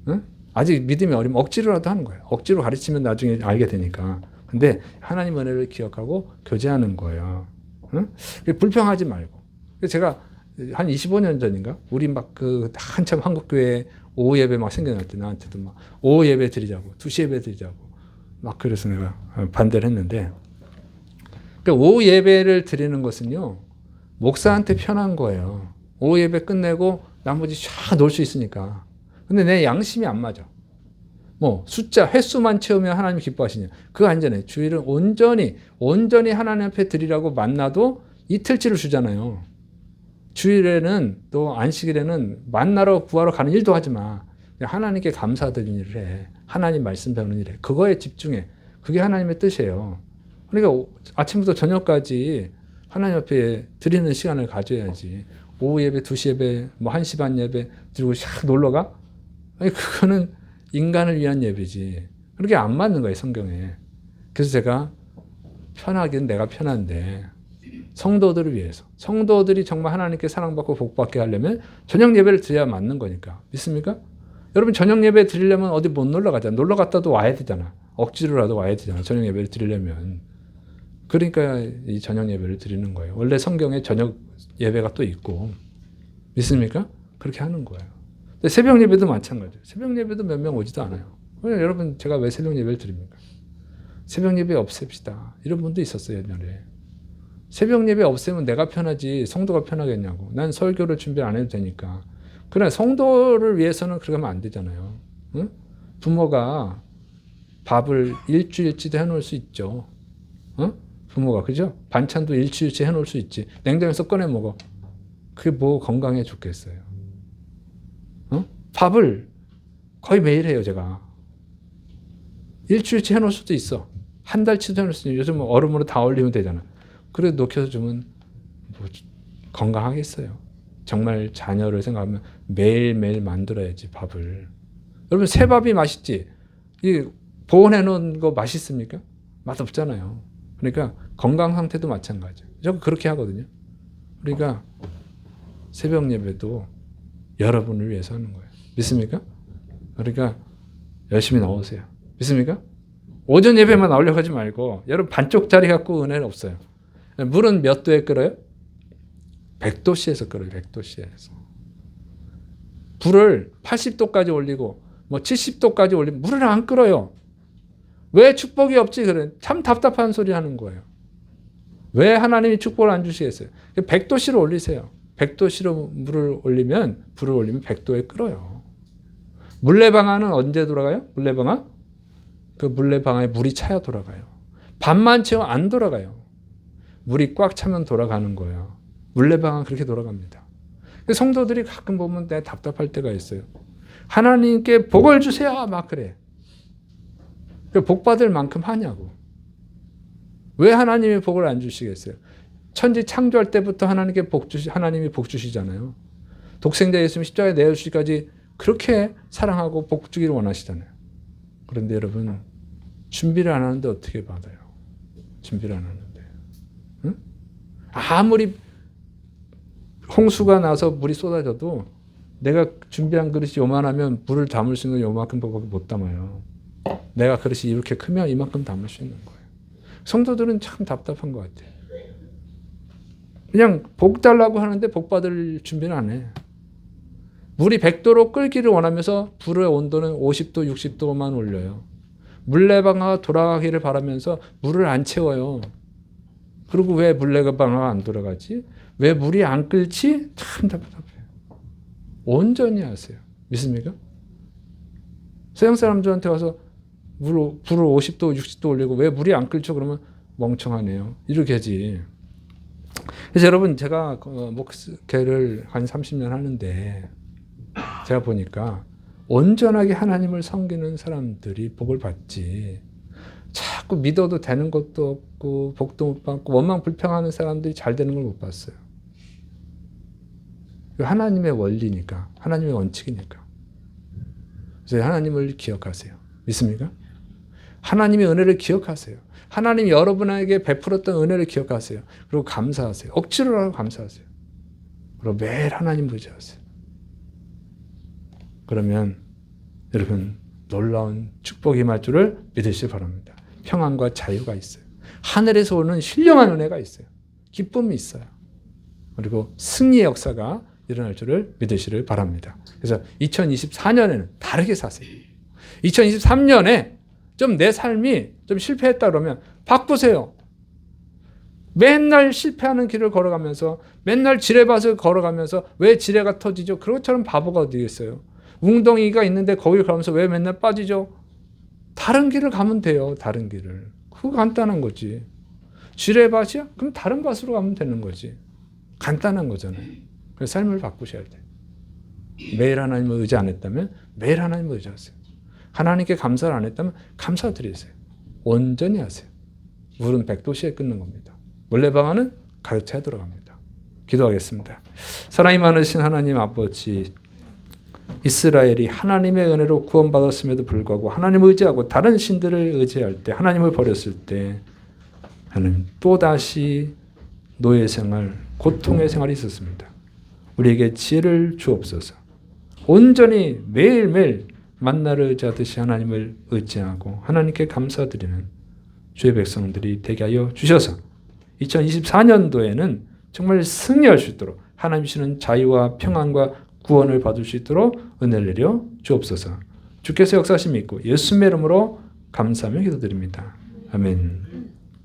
Speaker 1: 응? 아직 믿음이 어리면 억지로라도 하는 거예요. 억지로 가르치면 나중에 알게 되니까. 근데 하나님의 은혜를 기억하고 교제하는 거예요. 응? 불평하지 말고. 제가 한 25년 전인가? 우리 막 한참 한국교회 오후 예배 막 생겨날 때 나한테도 막 오후 예배 드리자고 2시 예배 드리자고 막 그래서 내가 반대를 했는데 그러니까 오후 예배를 드리는 것은요 목사한테 편한 거예요. 오후 예배 끝내고 나머지 쫙 놀 수 있으니까. 근데 내 양심이 안 맞아. 뭐 숫자 횟수만 채우면 하나님이 기뻐하시냐? 그거 아니잖아요. 주일은 온전히 하나님 앞에 드리라고 만나도 이틀치를 주잖아요. 주일에는 또 안식일에는 만나러 구하러 가는 일도 하지 마. 하나님께 감사드리는 일을 해. 하나님 말씀 배우는 일을 해. 그거에 집중해. 그게 하나님의 뜻이에요. 그러니까 아침부터 저녁까지 하나님 앞에 드리는 시간을 가져야지. 오후 예배, 2시 예배, 뭐 1시 반 예배 드리고 샥 놀러 가? 아니 그거는 인간을 위한 예배지. 그렇게 안 맞는 거예요, 성경에. 그래서 제가 편하긴 내가 편한데 성도들을 위해서 성도들이 정말 하나님께 사랑받고 복받게 하려면 저녁 예배를 드려야 맞는 거니까. 믿습니까? 여러분 저녁 예배 드리려면 어디 못 놀러 가잖아. 놀러 갔다도 와야 되잖아. 억지로라도 와야 되잖아. 저녁 예배를 드리려면. 그러니까 이 저녁 예배를 드리는 거예요. 원래 성경에 저녁 예배가 또 있고 믿습니까? 그렇게 하는 거예요. 근데 새벽 예배도 마찬가지예요. 새벽 예배도 몇 명 오지도 않아요. 여러분 제가 왜 새벽 예배를 드립니까? 새벽 예배 없앱시다. 이런 분도 있었어요. 옛날에. 새벽 예배 없애면 내가 편하지 성도가 편하겠냐고. 난 설교를 준비 안 해도 되니까. 그러나 성도를 위해서는 그렇게 하면 안 되잖아요. 응? 부모가 밥을 일주일치도 해놓을 수 있죠. 응? 부모가 그죠? 반찬도 일주일치 해놓을 수 있지. 냉장고에서 꺼내 먹어. 그게 뭐 건강에 좋겠어요. 응? 밥을 거의 매일 해요 제가. 일주일치 해놓을 수도 있어. 한 달치도 해놓을 수도 있어. 요즘 얼음으로 다 얼리면 되잖아. 그래 녹여서 주면 뭐 건강하겠어요. 정말 자녀를 생각하면 매일매일 만들어야지 밥을. 여러분 새밥이 맛있지? 이 보온해 놓은 거 맛있습니까? 맛없잖아요. 그러니까 건강 상태도 마찬가지예요. 저 그렇게 하거든요. 우리가 새벽 예배도 여러분을 위해서 하는 거예요. 믿습니까? 그러니까 열심히 나오세요. 믿습니까? 오전 예배만 나오려고 하지 말고 여러분 반쪽짜리 갖고 은혜는 없어요. 물은 몇 도에 끓어요? 100도씨에서 끓어요. 100도씨에서. 불을 80도까지 올리고 뭐 70도까지 올리면 물을 안 끓어요. 왜 축복이 없지? 그래. 참 답답한 소리 하는 거예요. 왜 하나님이 축복을 안 주시겠어요? 100도씨로 올리세요. 100도씨로 불을 올리면 100도에 끓어요. 물레방아는 언제 돌아가요? 물레방아? 그 물레방아에 물이 차야 돌아가요. 반만 채워 안 돌아가요. 물이 꽉 차면 돌아가는 거예요. 물레방아 그렇게 돌아갑니다. 성도들이 가끔 보면 내가 답답할 때가 있어요. 하나님께 복을 주세요. 막 그래. 복 받을 만큼 하냐고. 왜 하나님이 복을 안 주시겠어요? 천지 창조할 때부터 하나님이 복 주시잖아요. 독생자 예수님 십자가에 내어주시기까지 그렇게 사랑하고 복 주기를 원하시잖아요. 그런데 여러분 준비를 안 하는데 어떻게 받아요? 준비를 안 하는데. 응? 아무리 홍수가 나서 물이 쏟아져도 내가 준비한 그릇이 요만하면 물을 담을 수 있는 요만큼밖에 못 담아요. 내가 그릇이 이렇게 크면 이만큼 담을 수 있는 거예요. 성도들은 참 답답한 것 같아요. 그냥 복 달라고 하는데 복 받을 준비는 안 해. 물이 100도로 끓기를 원하면서 불의 온도는 50도, 60도만 올려요. 물레방아가 돌아가기를 바라면서 물을 안 채워요. 그리고 왜 물레방아가 안 돌아가지? 왜 물이 안 끓지? 참 답답해요. 온전히 하세요. 믿습니까? 서양 사람들한테 와서 불을 50도, 60도 올리고 왜 물이 안 끓죠? 그러면 멍청하네요. 이렇게 하지. 그래서 여러분 제가 목회를 한 30년 하는데 제가 보니까 온전하게 하나님을 섬기는 사람들이 복을 받지. 자꾸 믿어도 되는 것도 없고 복도 못 받고 원망 불평하는 사람들이 잘 되는 걸 못 봤어요. 하나님의 원리니까, 하나님의 원칙이니까. 그래서 하나님을 기억하세요. 믿습니까? 하나님의 은혜를 기억하세요. 하나님이 여러분에게 베풀었던 은혜를 기억하세요. 그리고 감사하세요. 억지로 하고 감사하세요. 그리고 매일 하나님 의지하세요. 그러면 여러분 놀라운 축복이 임할 줄을 믿으시기 바랍니다. 평안과 자유가 있어요. 하늘에서 오는 신령한 은혜가 있어요. 기쁨이 있어요. 그리고 승리의 역사가 일어날 줄을 믿으시길 바랍니다. 그래서 2024년에는 다르게 사세요. 2023년에 좀 내 삶이 좀 실패했다 그러면 바꾸세요. 맨날 실패하는 길을 걸어가면서 맨날 지뢰밭을 걸어가면서 왜 지뢰가 터지죠? 그것처럼 바보가 어디 있어요? 웅덩이가 있는데 거기를 가면서 왜 맨날 빠지죠? 다른 길을 가면 돼요. 다른 길을. 그거 간단한 거지. 지뢰밭이야? 그럼 다른 밭으로 가면 되는 거지. 간단한 거잖아요. 그래서 삶을 바꾸셔야 돼요. 매일 하나님을 의지 안 했다면 매일 하나님을 의지하세요. 하나님께 감사를 안 했다면 감사드리세요. 온전히 하세요. 물은 100도씨에 끓는 겁니다. 물레방아는 가득 차에 들어갑니다. 기도하겠습니다. 사랑이 많으신 하나님 아버지, 이스라엘이 하나님의 은혜로 구원받았음에도 불구하고 하나님을 의지하고 다른 신들을 의지할 때, 하나님을 버렸을 때 하나님 또다시 노예 생활, 고통의 생활이 있었습니다. 우리에게 지혜를 주옵소서. 온전히 매일매일 만나를 의지하듯이 하나님을 의지하고 하나님께 감사드리는 주의 백성들이 되게 하여 주셔서 2024년도에는 정말 승리할 수 있도록 하나님 주시는 자유와 평안과 구원을 받을 수 있도록 은혜를 내려 주옵소서. 주께서 역사하심 믿고 예수님의 이름으로 감사하며 기도드립니다. 아멘.